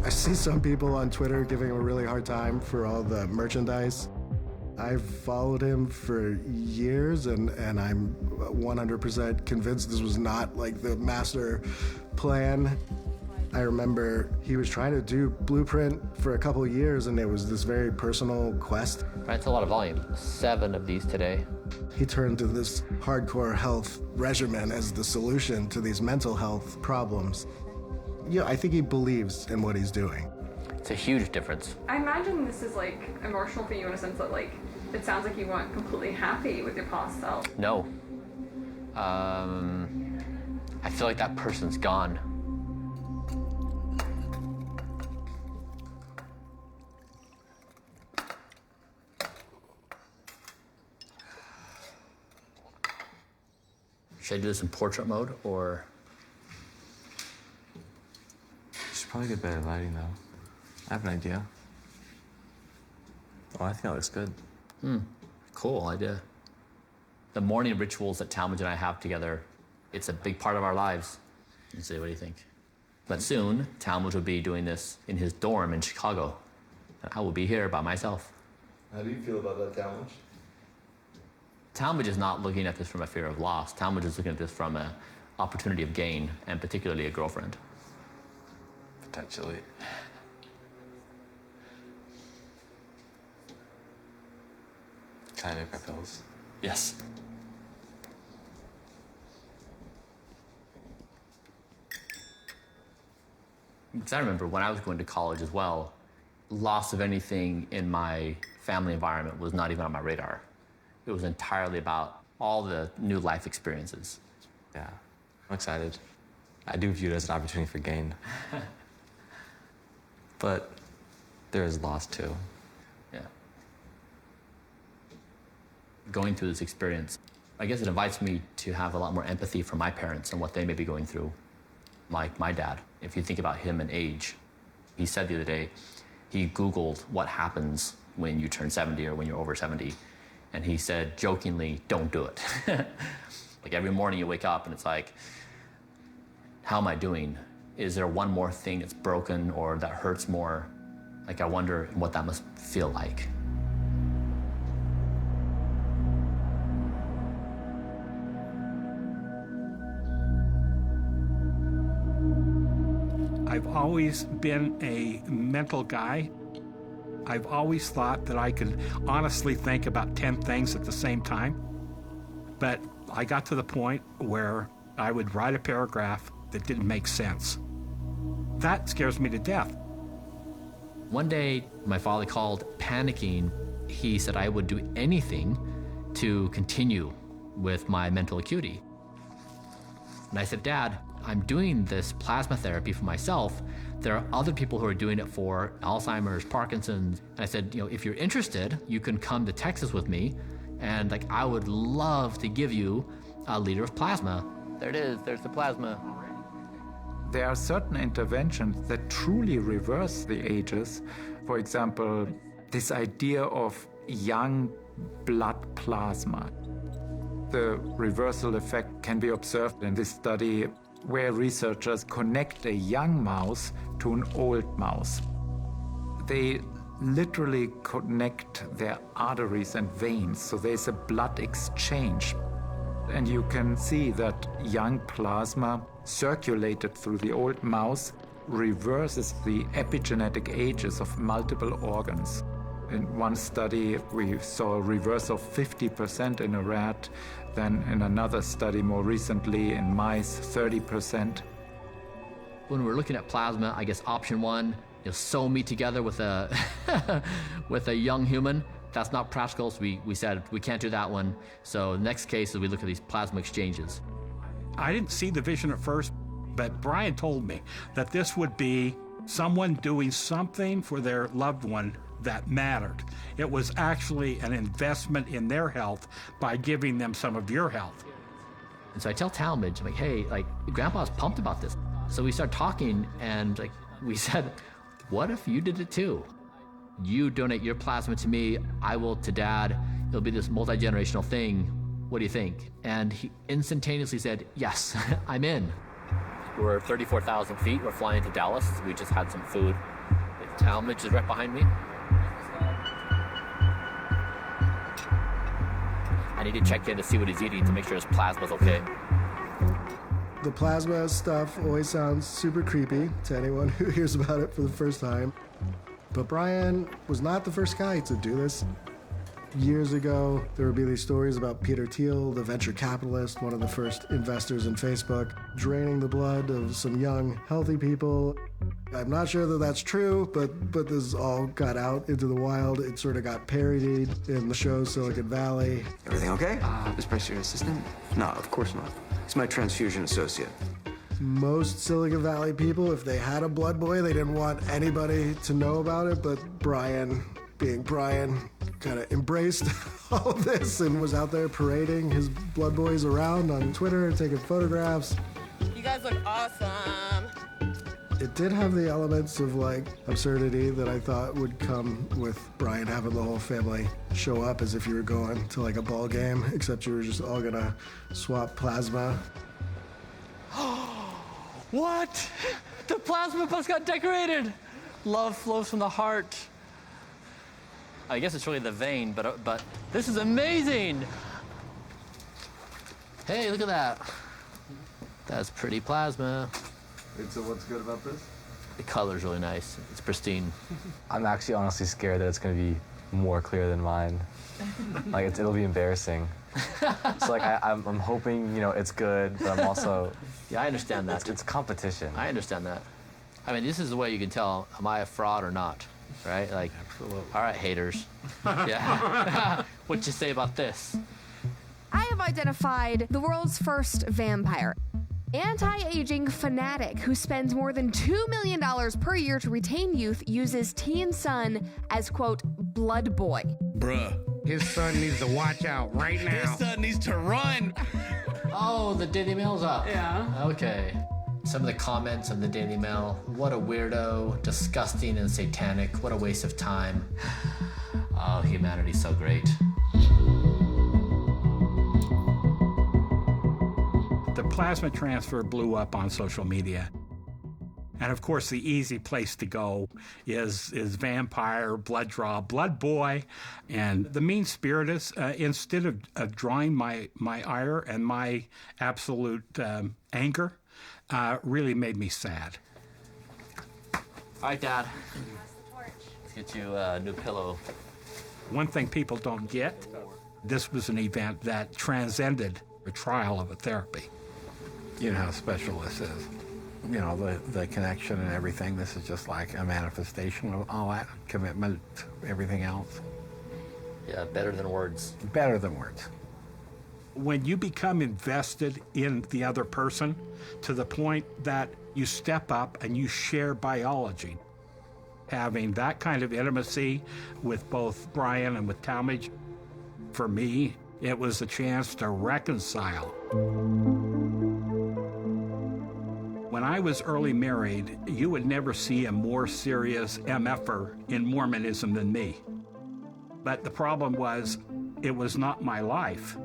I see some people on Twitter giving him a really hard time for all the merchandise. I've followed him for years, and I'm 100% convinced this was not like the master plan. I remember he was trying to do Blueprint for a couple of years, and it was this very personal quest. Right, it's a lot of volume. 7 of these today. He turned to this hardcore health regimen as the solution to these mental health problems. Yeah, I think he believes in what he's doing. It's a huge difference. I imagine this is like emotional for you in a sense that like it sounds like you weren't completely happy with your past self. No. I feel like that person's gone. Should I do this in portrait mode or? Should probably get better lighting though. I have an idea. Oh, I think that looks good. Cool idea. The morning rituals that Talmadge and I have together, it's a big part of our lives. Let's see, what do you think? But soon, Talmadge will be doing this in his dorm in Chicago. And I will be here by myself. How do you feel about that, Talmadge? Talmadge is not looking at this from a fear of loss. Talmadge is looking at this from an opportunity of gain, and particularly a girlfriend. Potentially. Can I make my pills? Yes. Because I remember when I was going to college as well, loss of anything in my family environment was not even on my radar. It was entirely about all the new life experiences. Yeah, I'm excited. I do view it as an opportunity for gain. But there is loss too. Yeah. Going through this experience, I guess it invites me to have a lot more empathy for my parents and what they may be going through. Like my dad, if you think about him and age, he said the other day, he Googled what happens when you turn 70 or when you're over 70. And he said, jokingly, don't do it. Like every morning you wake up and it's like, how am I doing? Is there one more thing that's broken or that hurts more? Like I wonder what that must feel like. I've always been a mental guy. I've always thought that I could honestly think about 10 things at the same time. But I got to the point where I would write a paragraph that didn't make sense. That scares me to death. One day, my father called panicking. He said I would do anything to continue with my mental acuity. And I said, Dad, I'm doing this plasma therapy for myself. There are other people who are doing it for Alzheimer's, Parkinson's. And I said, if you're interested, you can come to Texas with me. And I would love to give you a liter of plasma. There it is, there's the plasma. There are certain interventions that truly reverse the ages. For example, this idea of young blood plasma. The reversal effect can be observed in this study where researchers connect a young mouse to an old mouse. They literally connect their arteries and veins, so there's a blood exchange. And you can see that young plasma circulated through the old mouse reverses the epigenetic ages of multiple organs. In one study, we saw a reverse of 50% in a rat. Then in another study more recently in mice, 30%. When we're looking at plasma, I guess option one, sew me together with a with a young human. That's not practical, so we said we can't do that one. So the next case is we look at these plasma exchanges. I didn't see the vision at first, but Brian told me that this would be someone doing something for their loved one that mattered. It was actually an investment in their health by giving them some of your health. And so I tell Talmadge, I'm like, hey, Grandpa's pumped about this. So we start talking, and we said, what if you did it too? You donate your plasma to me, I will to Dad. It'll be this multi-generational thing. What do you think? And he instantaneously said, yes, I'm in. We're 34,000 feet. We're flying to Dallas. We just had some food. Talmadge is right behind me. I need to check in to see what he's eating to make sure his plasma's okay. The plasma stuff always sounds super creepy to anyone who hears about it for the first time. But Brian was not the first guy to do this. Years ago, there would be these stories about Peter Thiel, the venture capitalist, one of the first investors in Facebook, draining the blood of some young, healthy people. I'm not sure that that's true, but this all got out into the wild. It sort of got parodied in the show Silicon Valley. Everything okay? Is Bryce your assistant? No, of course not. He's my transfusion associate. Most Silicon Valley people, if they had a blood boy, they didn't want anybody to know about it, but Brian, being Brian, kind of embraced all of this and was out there parading his blood boys around on Twitter, taking photographs. You guys look awesome. It did have the elements of absurdity that I thought would come with Brian having the whole family show up as if you were going to a ball game, except you were just all gonna swap plasma. What? The plasma bus got decorated. Love flows from the heart. I guess it's really the vein, but this is amazing. Hey, look at that. That's pretty plasma. Wait, so what's good about this? The color's really nice. It's pristine. I'm actually honestly scared that it's going to be more clear than mine. It'll be embarrassing. So I'm hoping it's good, but I'm also. Yeah, I understand that. It's competition. I understand that. I mean, this is the way you can tell, am I a fraud or not? Right? Absolutely. All right, haters. Yeah. What you say about this? I have identified the world's first vampire. Anti-aging fanatic who spends more than $2 million per year to retain youth uses teen son as, quote, blood boy. Bruh, his son needs to watch out right now. His son needs to run. Oh, the Daily Mail's up. Yeah. Okay. Some of the comments on the Daily Mail. What a weirdo, disgusting and satanic. What a waste of time. Oh, humanity's so great. The plasma transfer blew up on social media. And of course, the easy place to go is vampire, blood draw, blood boy. And the mean spirit is, instead of drawing my ire and my absolute anger, really made me sad. All right, Dad. Let's get you a new pillow. One thing people don't get, this was an event that transcended a trial of a therapy. You know how special this is. You know, the connection and everything. This is just like a manifestation of all that commitment, everything else. Yeah, better than words. Better than words. When you become invested in the other person to the point that you step up and you share biology, having that kind of intimacy with both Brian and with Talmadge, for me, it was a chance to reconcile. When I was early married, you would never see a more serious MFer in Mormonism than me. But the problem was, it was not my life.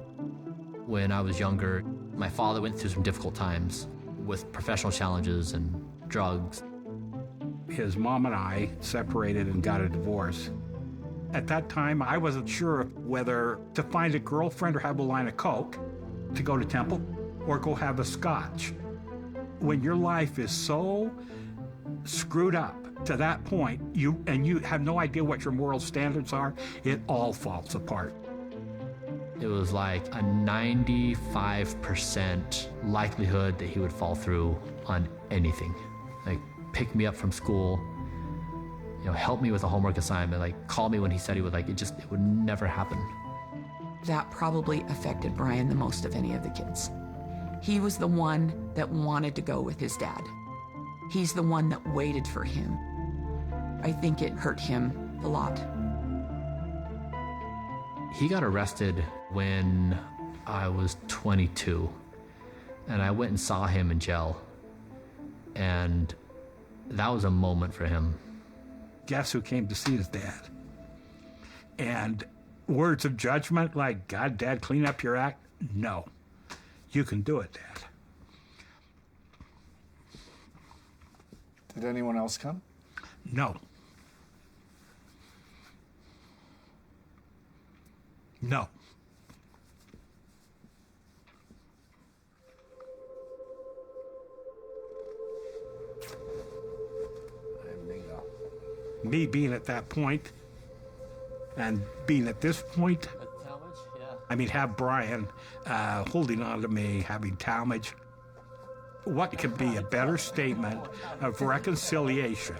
When I was younger, my father went through some difficult times with professional challenges and drugs. His mom and I separated and got a divorce. At that time, I wasn't sure whether to find a girlfriend or have a line of coke to go to temple or go have a scotch. When your life is so screwed up to that point, you have no idea what your moral standards are, it all falls apart. It was like a 95% likelihood that he would fall through on anything. Like, pick me up from school, help me with a homework assignment, like call me when he said he would, it would never happen. That probably affected Brian the most of any of the kids. He was the one that wanted to go with his dad. He's the one that waited for him. I think it hurt him a lot. He got arrested when I was 22, and I went and saw him in jail, and that was a moment for him. Guess who came to see his dad? And words of judgment like, God, Dad, clean up your act? No. You can do it, Dad. Did anyone else come? No. No. Bingo. Me being at that point and being at this point, have Brian holding on to me, having Talmadge. What could be a better statement of reconciliation?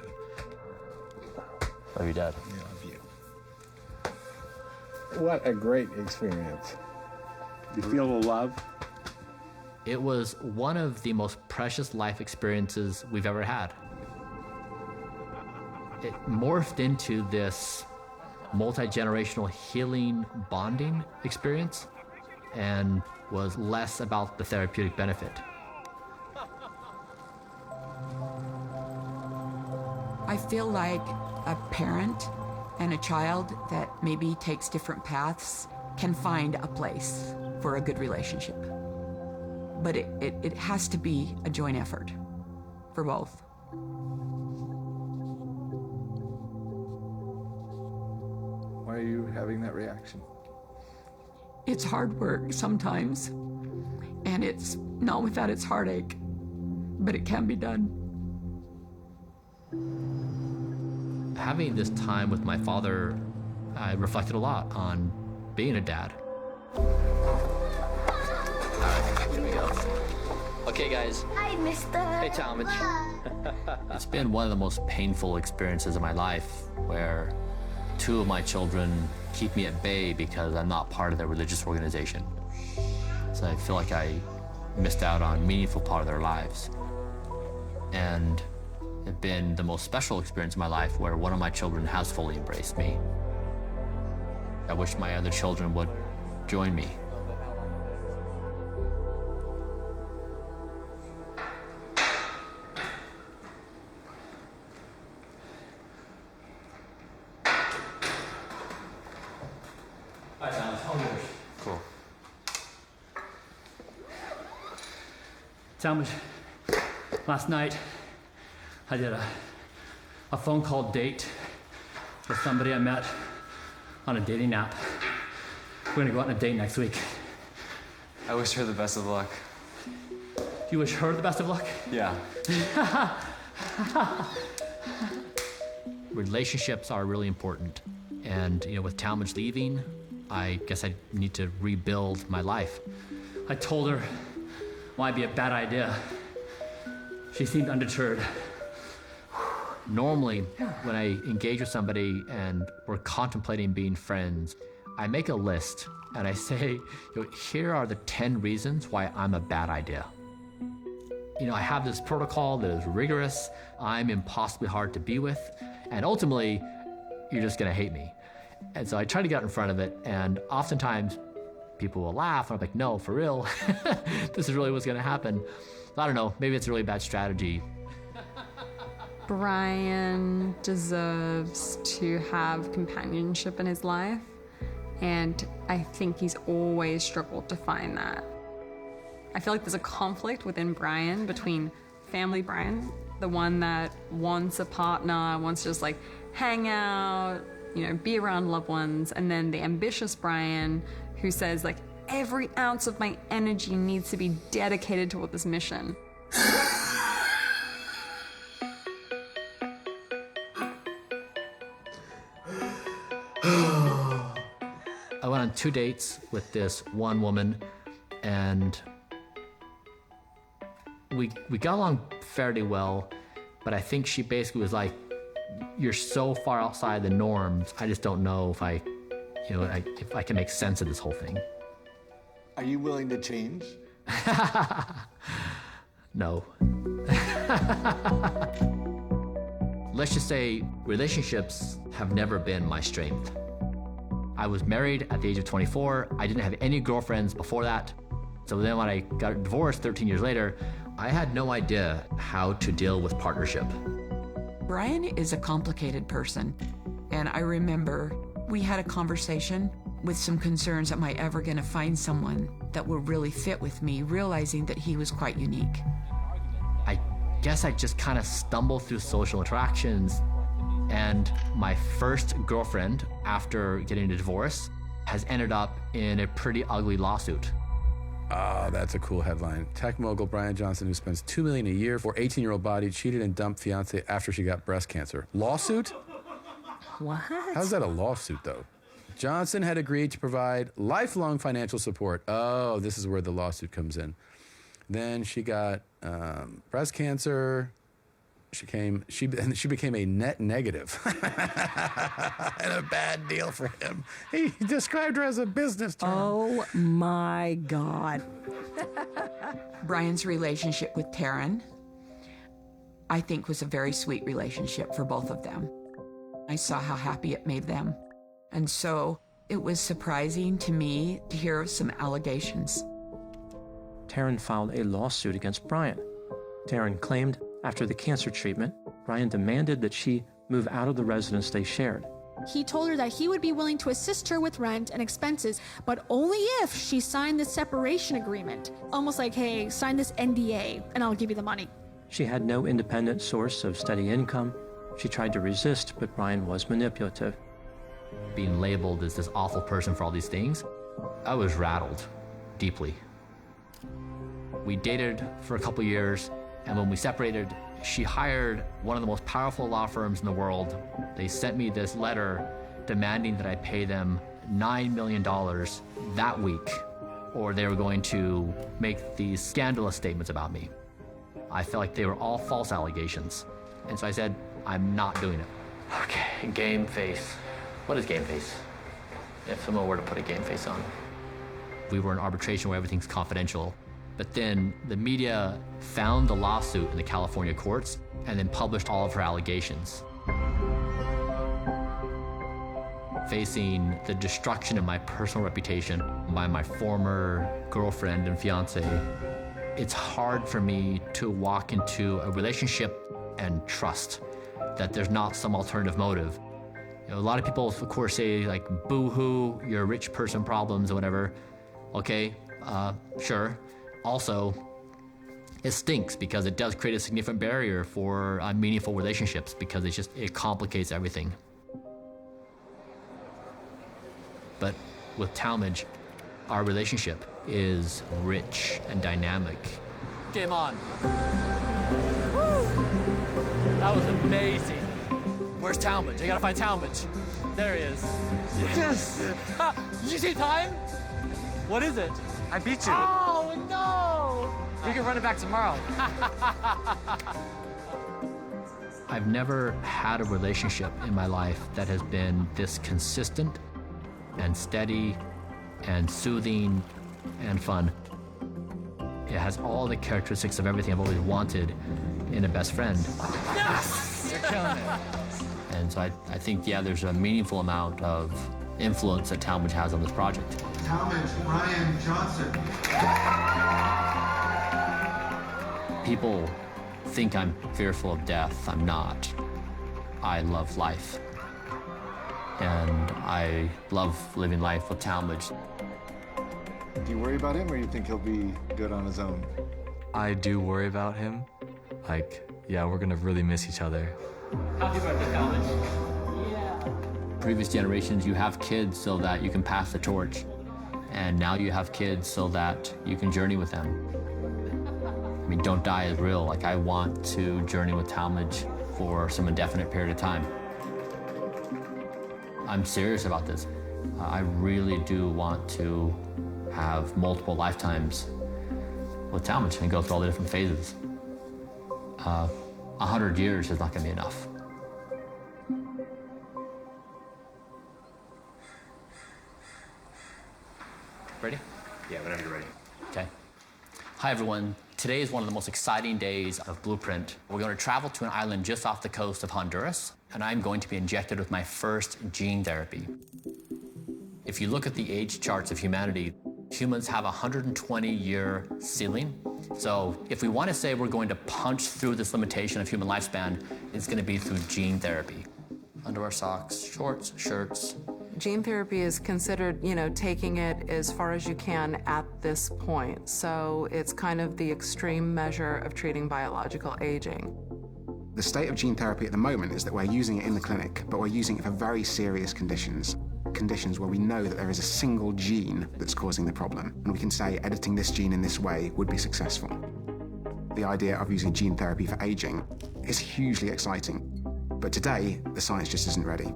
Love you, Dad. Love you. What a great experience. You feel the love? It was one of the most precious life experiences we've ever had. It morphed into this multi-generational healing bonding experience and was less about the therapeutic benefit. I feel like a parent and a child that maybe takes different paths can find a place for a good relationship. But it has to be a joint effort for both. Why are you having that reaction? It's hard work sometimes, and it's not without its heartache, but it can be done. Having this time with my father, I reflected a lot on being a dad. All right, here we go. Okay, guys. Hi, Mr. Hey, Talmadge. It's been one of the most painful experiences of my life where two of my children keep me at bay because I'm not part of their religious organization. So I feel like I missed out on a meaningful part of their lives. And it's been the most special experience of my life where one of my children has fully embraced me. I wish my other children would join me. Hi, Thomas. How are you? Cool. Talmadge, last night I did a phone call date with somebody I met on a dating app. We're gonna go out on a date next week. I wish her the best of luck. You wish her the best of luck? Yeah. Relationships are really important. And, with Talmadge leaving, I guess I need to rebuild my life. I told her it might be a bad idea. She seemed undeterred. Normally, when I engage with somebody and we're contemplating being friends, I make a list and I say, here are the 10 reasons why I'm a bad idea. I have this protocol that is rigorous, I'm impossibly hard to be with, and ultimately, you're just gonna hate me. And so I try to get out in front of it, and oftentimes people will laugh, and I'm like, no, for real, this is really what's gonna happen. I don't know, maybe it's a really bad strategy. Brian deserves to have companionship in his life, and I think he's always struggled to find that. I feel like there's a conflict within Brian between family Brian, the one that wants a partner, wants to just hang out, be around loved ones, and then the ambitious Brian who says every ounce of my energy needs to be dedicated toward this mission. I went on 2 dates with this one woman, and we got along fairly well, but I think she basically was like, you're so far outside the norms, I just don't know if if I can make sense of this whole thing. Are you willing to change? No. Let's just say relationships have never been my strength. I was married at the age of 24. I didn't have any girlfriends before that. So then when I got divorced 13 years later, I had no idea how to deal with partnership. Brian is a complicated person, and I remember we had a conversation with some concerns, am I ever going to find someone that will really fit with me, realizing that he was quite unique. I guess I just kind of stumbled through social interactions, and my first girlfriend after getting a divorce has ended up in a pretty ugly lawsuit. Oh, that's a cool headline. Tech mogul Brian Johnson, who spends $2 million a year for 18-year-old body, cheated and dumped fiance after she got breast cancer. Lawsuit? What? How's that a lawsuit, though? Johnson had agreed to provide lifelong financial support. Oh, this is where the lawsuit comes in. Then she got breast cancer. She became a net negative. And a bad deal for him. He described her as a business term. Oh my God. Brian's relationship with Taryn, I think, was a very sweet relationship for both of them. I saw how happy it made them. And so it was surprising to me to hear some allegations. Taryn filed a lawsuit against Brian. Taryn claimed after the cancer treatment, Brian demanded that she move out of the residence they shared. He told her that he would be willing to assist her with rent and expenses, but only if she signed the separation agreement. Almost like, hey, sign this NDA and I'll give you the money. She had no independent source of steady income. She tried to resist, but Brian was manipulative. Being labeled as this awful person for all these things, I was rattled deeply. We dated for a couple years, and when we separated, she hired one of the most powerful law firms in the world. They sent me this letter demanding that I pay them $9 million that week, or they were going to make these scandalous statements about me. I felt like they were all false allegations. And so I said, I'm not doing it. Okay, game face. What is game face? If someone were to put a game face on. We were in arbitration where everything's confidential. But then the media found the lawsuit in the California courts and then published all of her allegations. Facing the destruction of my personal reputation by my former girlfriend and fiance, it's hard for me to walk into a relationship and trust that there's not some alternative motive. A lot of people, of course, say, like, boo-hoo, you're a rich person problems or whatever. Okay, sure. Also, it stinks because it does create a significant barrier for meaningful relationships because it complicates everything. But with Talmadge, our relationship is rich and dynamic. Game on. Woo! That was amazing. Where's Talmadge? I gotta find Talmadge. There he is. Yes! Did you see time? What is it? I beat you. Oh, no! You can run it back tomorrow. I've never had a relationship in my life that has been this consistent and steady and soothing and fun. It has all the characteristics of everything I've always wanted in a best friend. Yes! You're killing it. And so I think, yeah, there's a meaningful amount of influence that Talmadge has on this project. Talmadge Brian Johnson. People think I'm fearful of death. I'm not. I love life. And I love living life with Talmadge. Do you worry about him, or you think he'll be good on his own? I do worry about him. Like, yeah, we're gonna really miss each other. Happy birthday, Talmadge. Yeah. Previous generations, you have kids so that you can pass the torch. And now you have kids so that you can journey with them. I mean, don't die is real. Like, I want to journey with Talmadge for some indefinite period of time. I'm serious about this. I really do want to have multiple lifetimes with Talmadge and go through all the different phases. 100 years is not going to be enough. Ready? Yeah, whenever you're ready. Okay. Hi, everyone. Today is one of the most exciting days of Blueprint. We're going to travel to an island just off the coast of Honduras, and I'm going to be injected with my first gene therapy. If you look at the age charts of humanity, humans have a 120-year ceiling. So if we want to say we're going to punch through this limitation of human lifespan, it's going to be through gene therapy. Underwear, socks, shorts, shirts. Gene therapy is considered, taking it as far as you can at this point. So it's kind of the extreme measure of treating biological aging. The state of gene therapy at the moment is that we're using it in the clinic, but we're using it for very serious conditions. Conditions where we know that there is a single gene that's causing the problem, and we can say editing this gene in this way would be successful. The idea of using gene therapy for aging is hugely exciting, but today the science just isn't ready.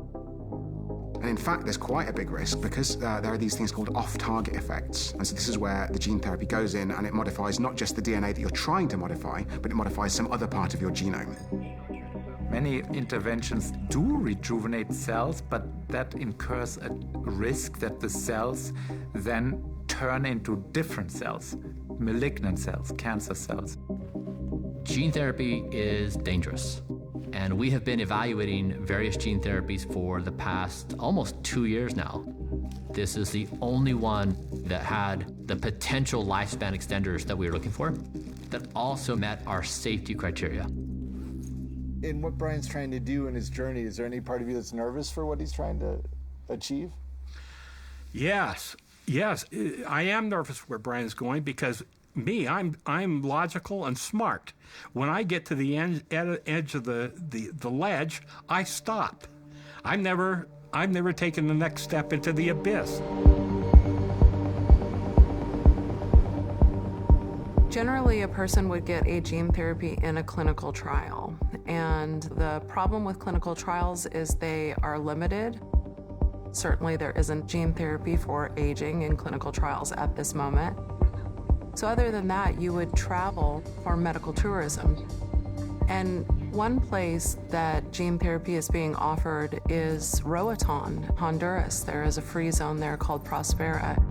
And in fact, there's quite a big risk because there are these things called off-target effects. And so this is where the gene therapy goes in and it modifies not just the DNA that you're trying to modify, but it modifies some other part of your genome. Many interventions do rejuvenate cells, but that incurs a risk that the cells then turn into different cells, malignant cells, cancer cells. Gene therapy is dangerous. And we have been evaluating various gene therapies for the past almost 2 years now. This is the only one that had the potential lifespan extenders that we were looking for, that also met our safety criteria. In what Brian's trying to do in his journey, is there any part of you that's nervous for what he's trying to achieve? Yes. I am nervous where Brian's going because I'm logical and smart. When I get to the edge of the ledge, I stop. I've never taken the next step into the abyss. Generally, a person would get a gene therapy in a clinical trial. And the problem with clinical trials is they are limited. Certainly, there isn't gene therapy for aging in clinical trials at this moment. So other than that, you would travel for medical tourism. And one place that gene therapy is being offered is Roatan, Honduras. There is a free zone there called Prospera.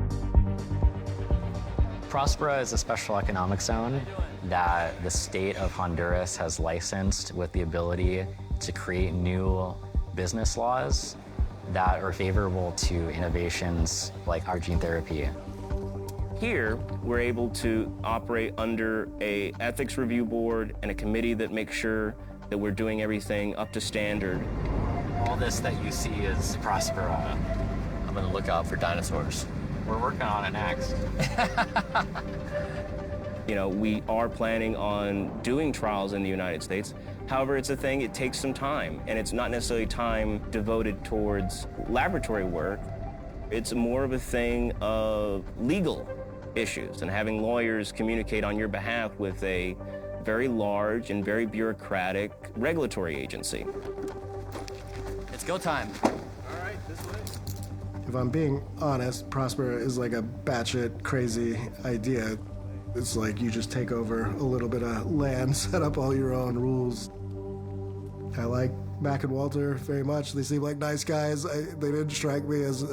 Prospera is a special economic zone that the state of Honduras has licensed with the ability to create new business laws that are favorable to innovations like our gene therapy. Here, we're able to operate under an ethics review board and a committee that makes sure that we're doing everything up to standard. All this that you see is Prospera. I'm gonna look out for dinosaurs. We're working on it next. We are planning on doing trials in the United States. However, it's a thing, it takes some time, and it's not necessarily time devoted towards laboratory work. It's more of a thing of legal issues and having lawyers communicate on your behalf with a very large and very bureaucratic regulatory agency. It's go time. All right, this way. If I'm being honest, Prospera is like a batshit crazy idea. It's like you just take over a little bit of land, set up all your own rules. I like Mac and Walter very much. They seem like nice guys. They didn't strike me as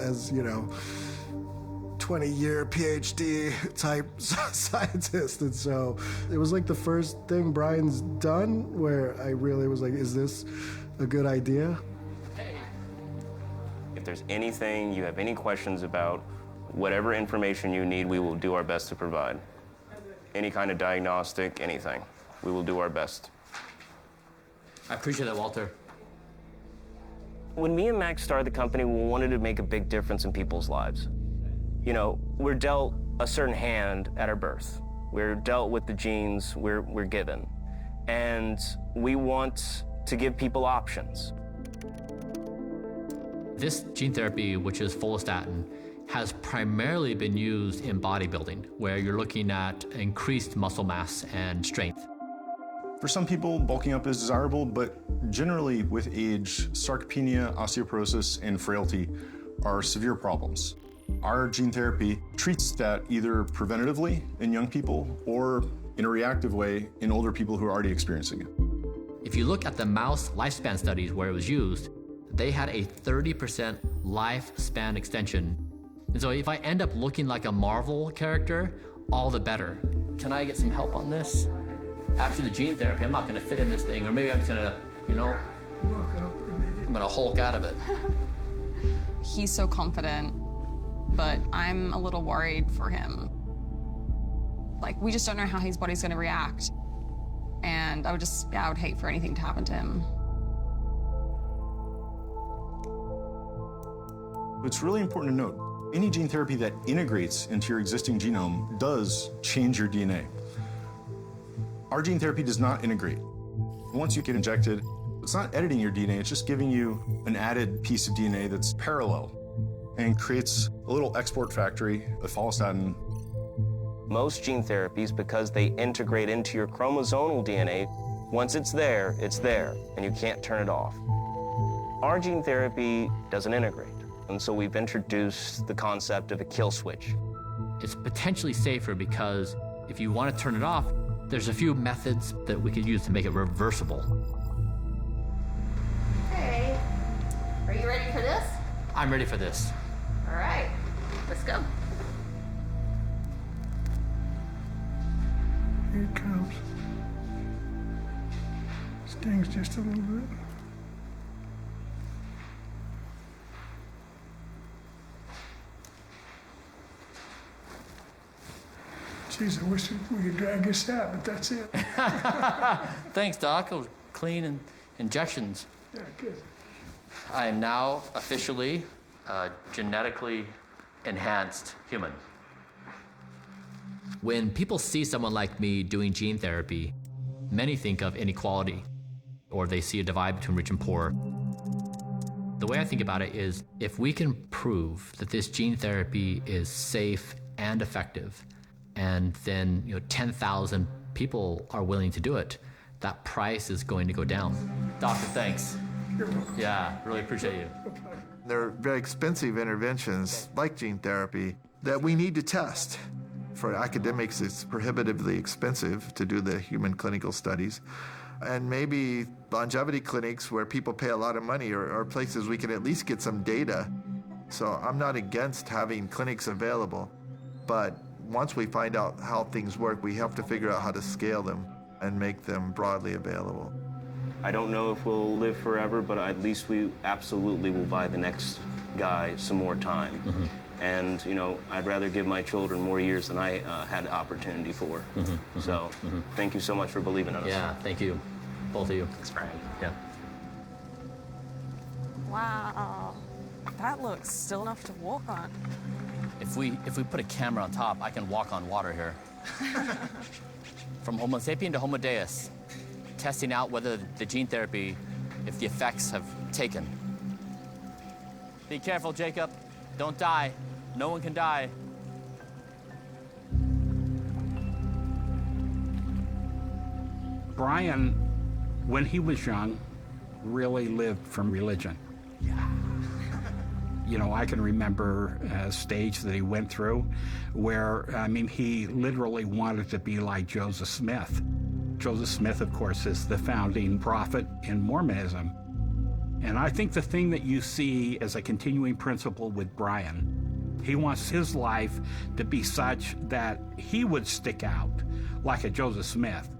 20-year PhD type scientist. And so it was like the first thing Brian's done where I really was like, is this a good idea? If there's anything, you have any questions about, whatever information you need, we will do our best to provide. Any kind of diagnostic, anything. We will do our best. I appreciate that, Walter. When me and Max started the company, we wanted to make a big difference in people's lives. We're dealt a certain hand at our birth. We're dealt with the genes we're given. And we want to give people options. This gene therapy, which is follistatin, has primarily been used in bodybuilding, where you're looking at increased muscle mass and strength. For some people, bulking up is desirable, but generally with age, sarcopenia, osteoporosis, and frailty are severe problems. Our gene therapy treats that either preventatively in young people or in a reactive way in older people who are already experiencing it. If you look at the mouse lifespan studies where it was used, they had a 30% lifespan extension. And so if I end up looking like a Marvel character, all the better. Can I get some help on this? After the gene therapy, I'm not gonna fit in this thing, or maybe I'm just gonna, I'm gonna Hulk out of it. He's so confident, but I'm a little worried for him. Like, we just don't know how his body's gonna react. And I would hate for anything to happen to him. It's really important to note, any gene therapy that integrates into your existing genome does change your DNA. Our gene therapy does not integrate. Once you get injected, it's not editing your DNA, it's just giving you an added piece of DNA that's parallel and creates a little export factory, a follistatin. Most gene therapies, because they integrate into your chromosomal DNA, once it's there, and you can't turn it off. Our gene therapy doesn't integrate, and so we've introduced the concept of a kill switch. It's potentially safer because if you want to turn it off, there's a few methods that we could use to make it reversible. Hey, are you ready for this? I'm ready for this. All right, let's go. Here it comes. Stings just a little bit. Jeez, I wish we could drag this out, but that's it. Thanks, Doc. Those clean injections. Yeah, good. I am now officially a genetically enhanced human. When people see someone like me doing gene therapy, many think of inequality, or they see a divide between rich and poor. The way I think about it is, if we can prove that this gene therapy is safe and effective, and then 10,000 people are willing to do it, that price is going to go down. Doctor, thanks. You're welcome. Yeah, really appreciate you. There are very expensive interventions like gene therapy that we need to test. For academics, it's prohibitively expensive to do the human clinical studies. And maybe longevity clinics where people pay a lot of money are places we can at least get some data. So I'm not against having clinics available, but once we find out how things work, we have to figure out how to scale them and make them broadly available. I don't know if we'll live forever, but at least we absolutely will buy the next guy some more time. Mm-hmm. And, I'd rather give my children more years than I had opportunity for. Mm-hmm. Mm-hmm. So, thank you so much for believing in us. Yeah, thank you. Both of you. Thanks, Brian. Yeah. Wow. That looks still enough to walk on. If we put a camera on top, I can walk on water here. From Homo sapien to Homo deus, testing out whether the gene therapy, if the effects have taken. Be careful, Jacob. Don't die. No one can die. Brian, when he was young, really lived from religion. Yeah. I can remember a stage that he went through where, he literally wanted to be like Joseph Smith. Joseph Smith, of course, is the founding prophet in Mormonism. And I think the thing that you see as a continuing principle with Brian, he wants his life to be such that he would stick out like a Joseph Smith.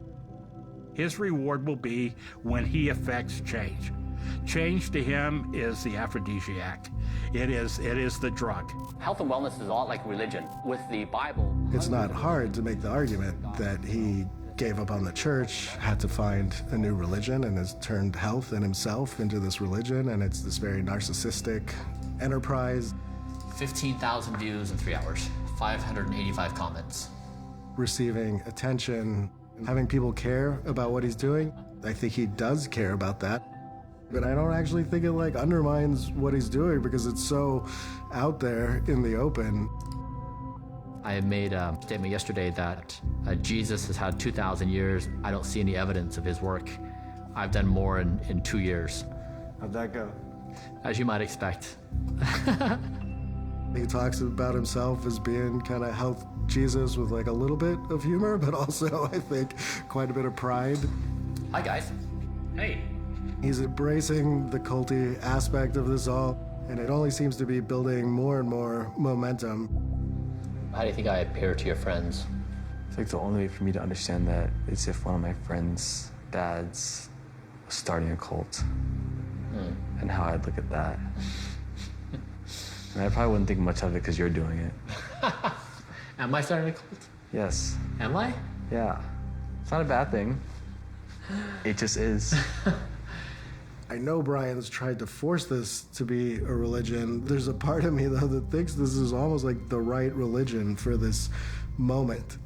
His reward will be when he affects change. Change to him is the aphrodisiac. It is the drug. Health and wellness is a lot like religion. With the Bible, It's not hard to make the argument that he gave up on the church, had to find a new religion, and has turned health and himself into this religion, and it's this very narcissistic enterprise. 15,000 views in 3 hours, 585 comments. Receiving attention, having people care about what he's doing. I think he does care about that. But I don't actually think it undermines what he's doing because it's so out there in the open. I made a statement yesterday that Jesus has had 2,000 years. I don't see any evidence of his work. I've done more in 2 years. How'd that go? As you might expect. He talks about himself as being kind of health Jesus with like a little bit of humor, but also, I think, quite a bit of pride. Hi, guys. Hey. He's embracing the culty aspect of this all, and it only seems to be building more and more momentum. How do you think I appear to your friends? It's like the only way for me to understand that is if one of my friends' dads was starting a cult, and how I'd look at that. And I probably wouldn't think much of it because you're doing it. Am I starting a cult? Yes. Am I? Yeah. It's not a bad thing. It just is. I know Brian's tried to force this to be a religion. There's a part of me, though, that thinks this is almost like the right religion for this moment.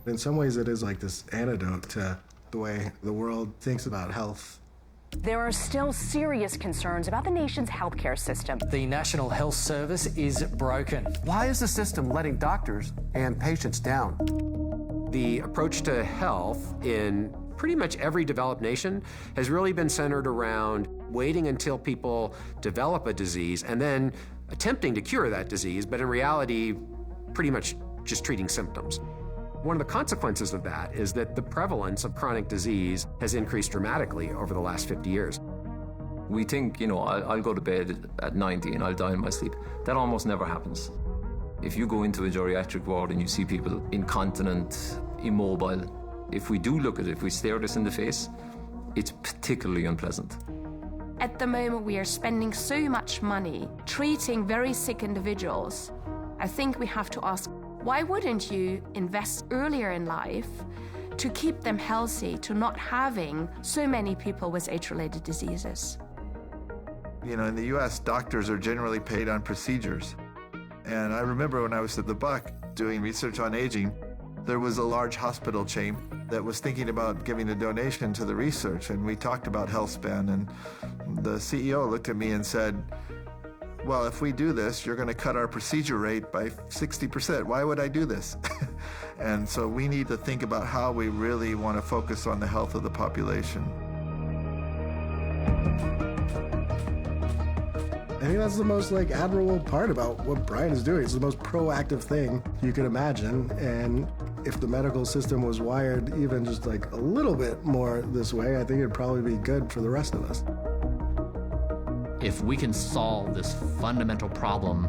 In some ways, it is like this antidote to the way the world thinks about health. There are still serious concerns about the nation's healthcare system. The National Health Service is broken. Why is the system letting doctors and patients down? The approach to health in pretty much every developed nation has really been centered around waiting until people develop a disease and then attempting to cure that disease, but in reality, pretty much just treating symptoms. One of the consequences of that is that the prevalence of chronic disease has increased dramatically over the last 50 years. We think, I'll go to bed at 90 and I'll die in my sleep. That almost never happens. If you go into a geriatric ward and you see people incontinent, immobile, if we do look at it, if we stare this in the face, it's particularly unpleasant. At the moment, we are spending so much money treating very sick individuals. I think we have to ask, why wouldn't you invest earlier in life to keep them healthy, to not having so many people with age-related diseases? In the U.S., doctors are generally paid on procedures. And I remember when I was at the Buck doing research on aging, there was a large hospital chain that was thinking about giving a donation to the research, and we talked about HealthSpan, and the CEO looked at me and said, well, if we do this, you're going to cut our procedure rate by 60%. Why would I do this? And so we need to think about how we really want to focus on the health of the population. I think that's the most admirable part about what Brian is doing. It's the most proactive thing you can imagine. And if the medical system was wired even just a little bit more this way, I think it'd probably be good for the rest of us. If we can solve this fundamental problem,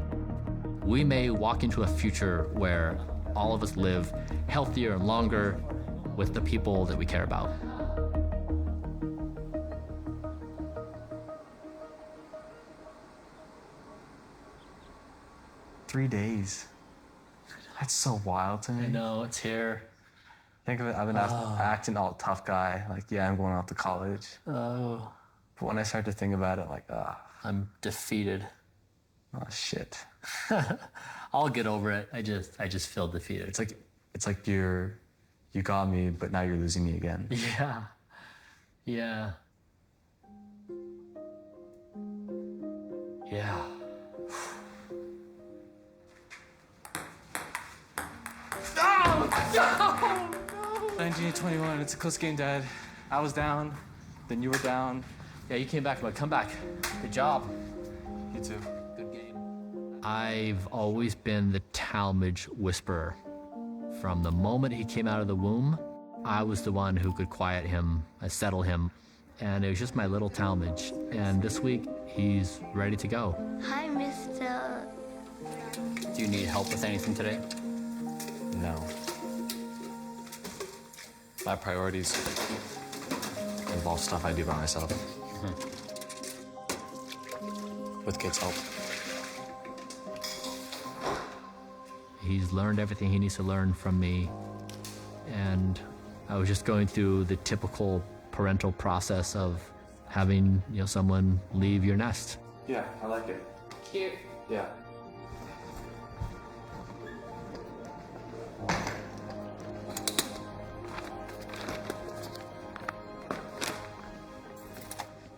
we may walk into a future where all of us live healthier and longer with the people that we care about. "3 days. That's so wild to me. I know, it's here. Think of it, I've been acting all tough guy, I'm going off to college. Oh. But when I start to think about it, I'm defeated. Oh, shit. I'll get over it. I just feel defeated. It's like you got me, but now you're losing me again. Yeah. Yeah. Yeah. 1921, it's a close game, Dad. I was down, then you were down. Yeah, you came back, but come back. Good job. You too. Good game. I've always been the Talmadge whisperer. From the moment he came out of the womb, I was the one who could quiet him, settle him, and it was just my little Talmadge. And this week, he's ready to go. Hi, Mr. Do you need help with anything today? No. My priorities involve stuff I do by myself. With kids' help. He's learned everything he needs to learn from me. And I was just going through the typical parental process of having, someone leave your nest. Yeah, I like it. Cute. Yeah.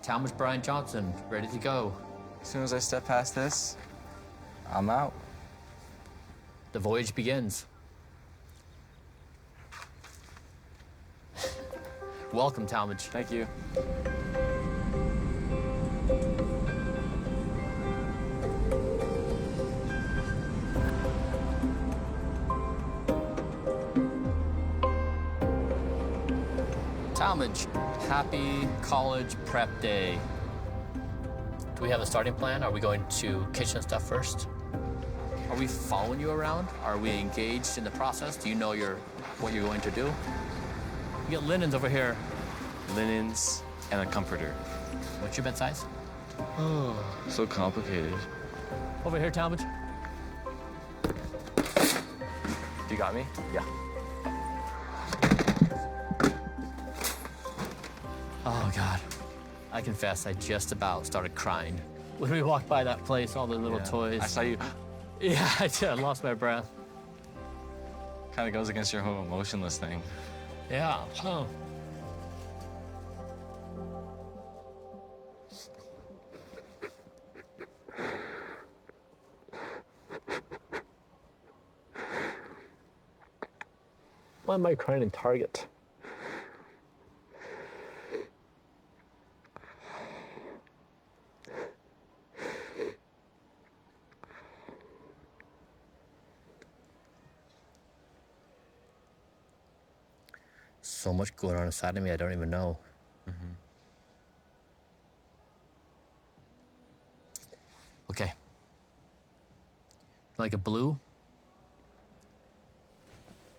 Talmadge Brian Johnson, ready to go. As soon as I step past this, I'm out. The voyage begins. Welcome, Talmadge. Thank you. Talmadge, happy college prep day. Do we have a starting plan? Are we going to kitchen stuff first? Are we following you around? Are we engaged in the process? Do you know what you're going to do? You get linens over here. Linens and a comforter. What's your bed size? Oh, so complicated. Over here, Talmadge. You got me? Yeah. Oh, God. I confess, I just about started crying when we walked by that place, all the little toys. I saw you. Yeah, I did. I lost my breath. Kind of goes against your whole emotionless thing. Yeah. Oh. Why am I crying in Target? So much going on inside of me, I don't even know. Okay. Like a blue?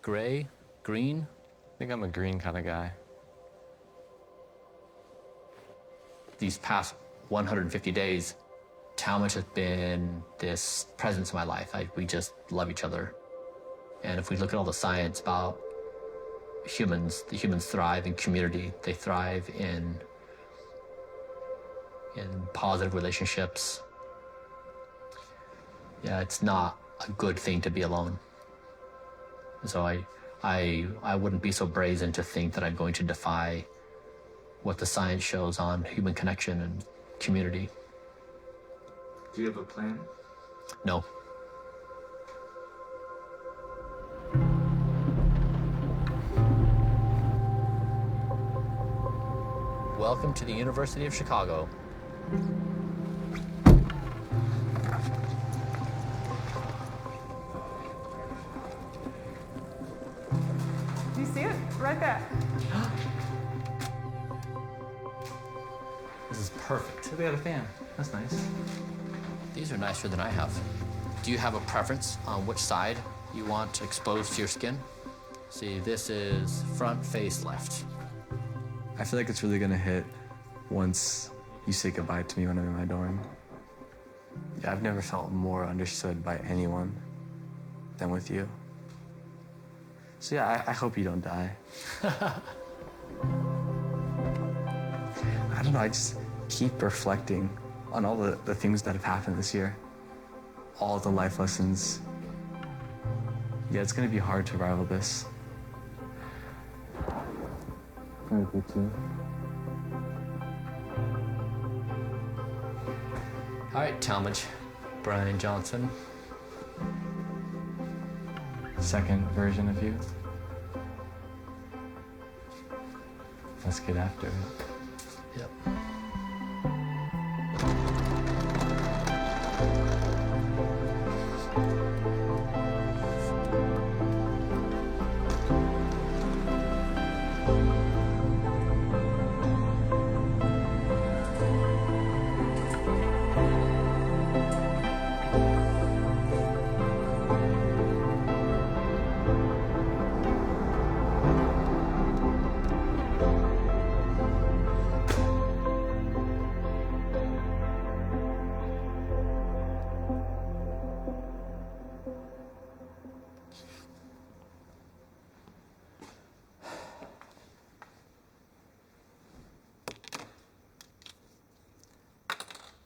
Gray? Green? I think I'm a green kind of guy. These past 150 days, Talmadge has been this presence in my life. We just love each other. And if we look at all the science about humans, the humans thrive in community. They thrive in positive relationships. Yeah, it's not a good thing to be alone. So I wouldn't be so brazen to think that I'm going to defy what the science shows on human connection and community. Do you have a plan? No. Welcome to the University of Chicago. Do you see it? Right there. This is perfect. So they got a fan. That's nice. These are nicer than I have. Do you have a preference on which side you want exposed to your skin? See, this is front face left. I feel like it's really gonna hit once you say goodbye to me when I'm in my dorm. Yeah, I've never felt more understood by anyone than with you. So yeah, I hope you don't die. I don't know, I just keep reflecting on all the things that have happened this year. All the life lessons. Yeah, it's gonna be hard to rival this. I do too. All right, Talmadge. Brian Johnson. Second version of you. Let's get after it. Yep.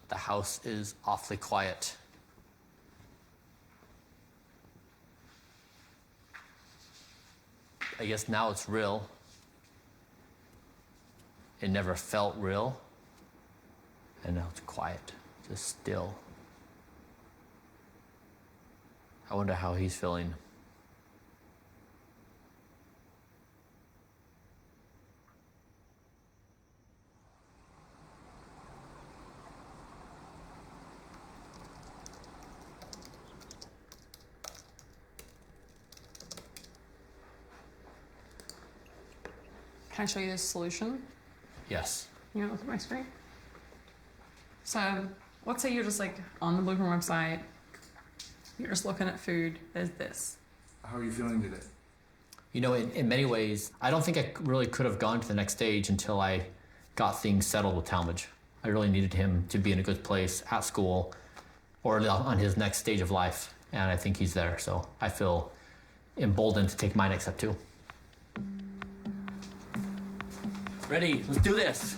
The house is awfully quiet. I guess now it's real. It never felt real. And now it's quiet, just still. I wonder how he's feeling. Can I show you this solution? Yes. You want to look at my screen? So let's say you're just like on the Blueprint website, you're just looking at food, there's this. How are you feeling today? You know, in many ways, I don't think I really could have gone to the next stage until I got things settled with Talmadge. I really needed him to be in a good place at school or on his next stage of life, and I think he's there. So I feel emboldened to take my next step too. Ready, let's do this.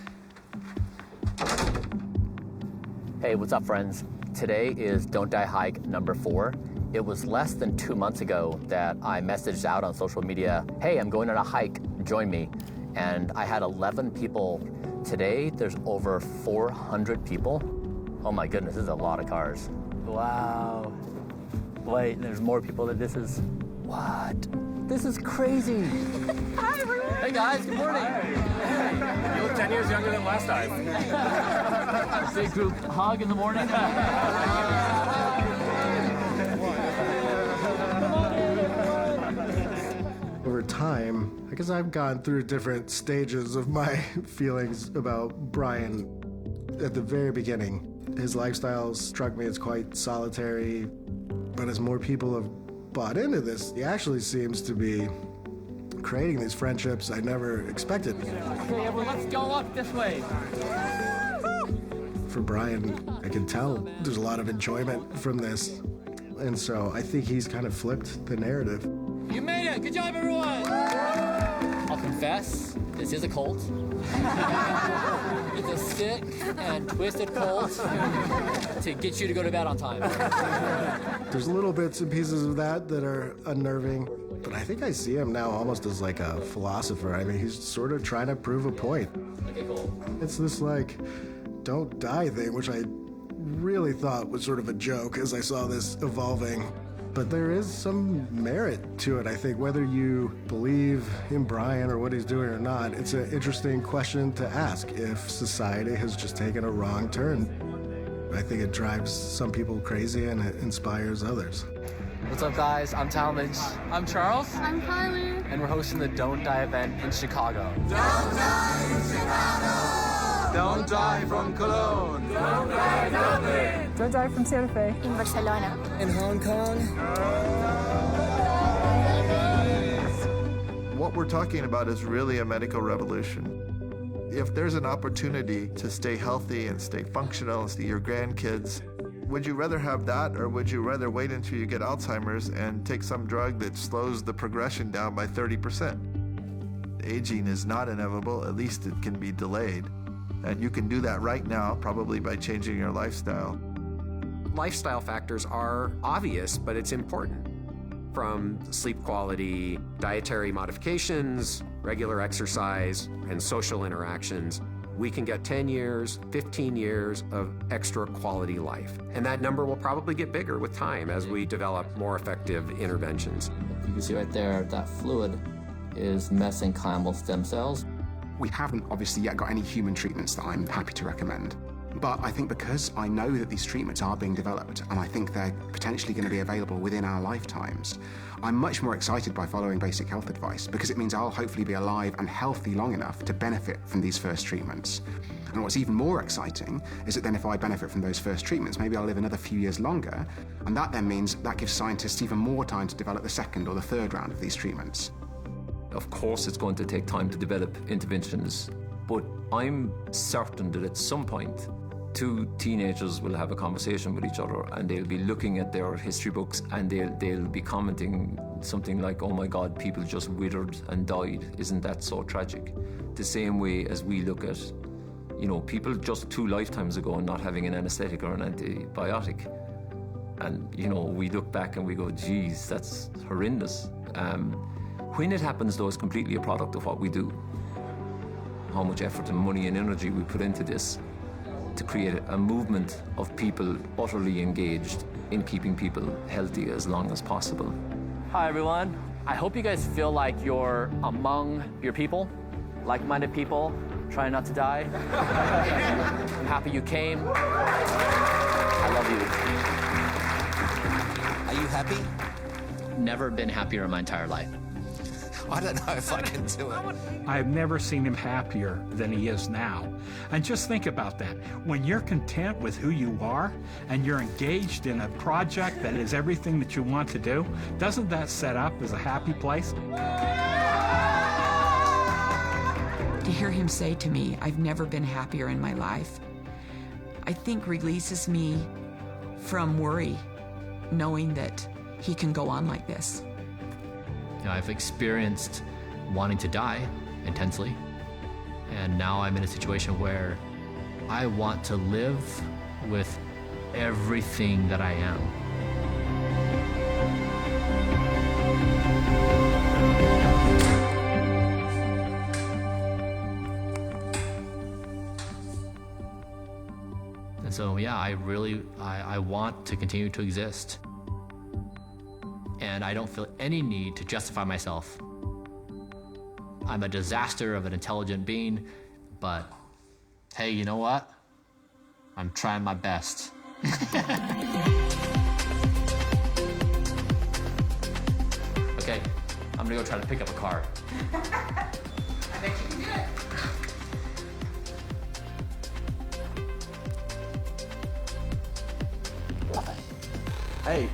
Hey, what's up, friends? Today is Don't Die Hike number 4. It was less than 2 months ago that I messaged out on social media, hey, I'm going on a hike, join me. And I had 11 people. Today, there's over 400 people. Oh my goodness, this is a lot of cars. Wow. Wait, there's more people that this is, what? This is crazy. Hi, everyone. Hey guys, good morning. You look 10 years younger than last time. Big group hug in the morning. Over time, I guess I've gone through different stages of my feelings about Brian. At the very beginning, his lifestyle struck me as quite solitary, but as more people have bought into this, he actually seems to be creating these friendships I never expected. Okay, everyone, let's go up this way. For Brian, I can tell there's a lot of enjoyment from this. And so I think he's kind of flipped the narrative. You made it! Good job, everyone! I'll confess, this is a cult. It's a sick and twisted cult to get you to go to bed on time. There's little bits and pieces of that that are unnerving, but I think I see him now almost as like a philosopher. I mean, he's sort of trying to prove a point. Okay, cool. It's this like, don't die thing, which I really thought was sort of a joke as I saw this evolving. But there is some merit to it, I think, whether you believe in Brian or what he's doing or not. It's an interesting question to ask if society has just taken a wrong turn. I think it drives some people crazy and it inspires others. What's up, guys? I'm Talmadge. I'm Charles. I'm Carly. And we're hosting the Don't Die event in Chicago. Don't die in Chicago! Don't die from Cologne! Don't die Dublin! Don't die from Santa Fe. In Barcelona. In Hong Kong. What we're talking about is really a medical revolution. If there's an opportunity to stay healthy and stay functional and see your grandkids, would you rather have that, or would you rather wait until you get Alzheimer's and take some drug that slows the progression down by 30%? Aging is not inevitable, at least it can be delayed. And you can do that right now, probably by changing your lifestyle. Lifestyle factors are obvious, but it's important. From sleep quality, dietary modifications, regular exercise, and social interactions, we can get 10 years, 15 years of extra quality life. And that number will probably get bigger with time as we develop more effective interventions. You can see right there, that fluid is mesenchymal stem cells. We haven't obviously yet got any human treatments that I'm happy to recommend. But I think because I know that these treatments are being developed and I think they're potentially going to be available within our lifetimes, I'm much more excited by following basic health advice because it means I'll hopefully be alive and healthy long enough to benefit from these first treatments. And what's even more exciting is that then if I benefit from those first treatments, maybe I'll live another few years longer, and that then means that gives scientists even more time to develop the second or the third round of these treatments. Of course it's going to take time to develop interventions, but I'm certain that at some point, 2 teenagers will have a conversation with each other and they'll be looking at their history books and they'll be commenting something like, oh my God, people just withered and died. Isn't that so tragic? The same way as we look at, people just 2 lifetimes ago not having an anesthetic or an antibiotic. And, we look back and we go, geez, that's horrendous. When it happens, though, it's completely a product of what we do. How much effort and money and energy we put into this. to create a movement of people utterly engaged in keeping people healthy as long as possible. Hi, everyone. I hope you guys feel like you're among your people, like-minded people, trying not to die. I'm happy you came. I love you. Are you happy? Never been happier in my entire life. I don't know if I can do it. I've never seen him happier than he is now. And just think about that. When you're content with who you are and you're engaged in a project that is everything that you want to do, doesn't that set up as a happy place? To hear him say to me, "I've never been happier in my life," I think releases me from worry, knowing that he can go on like this. You know, I've experienced wanting to die intensely, and now I'm in a situation where I want to live with everything that I am. And so, yeah, I want to continue to exist. And I don't feel any need to justify myself. I'm a disaster of an intelligent being, but hey, you know what? I'm trying my best. Okay, I'm gonna go try to pick up a car. I bet you can do it. Hey,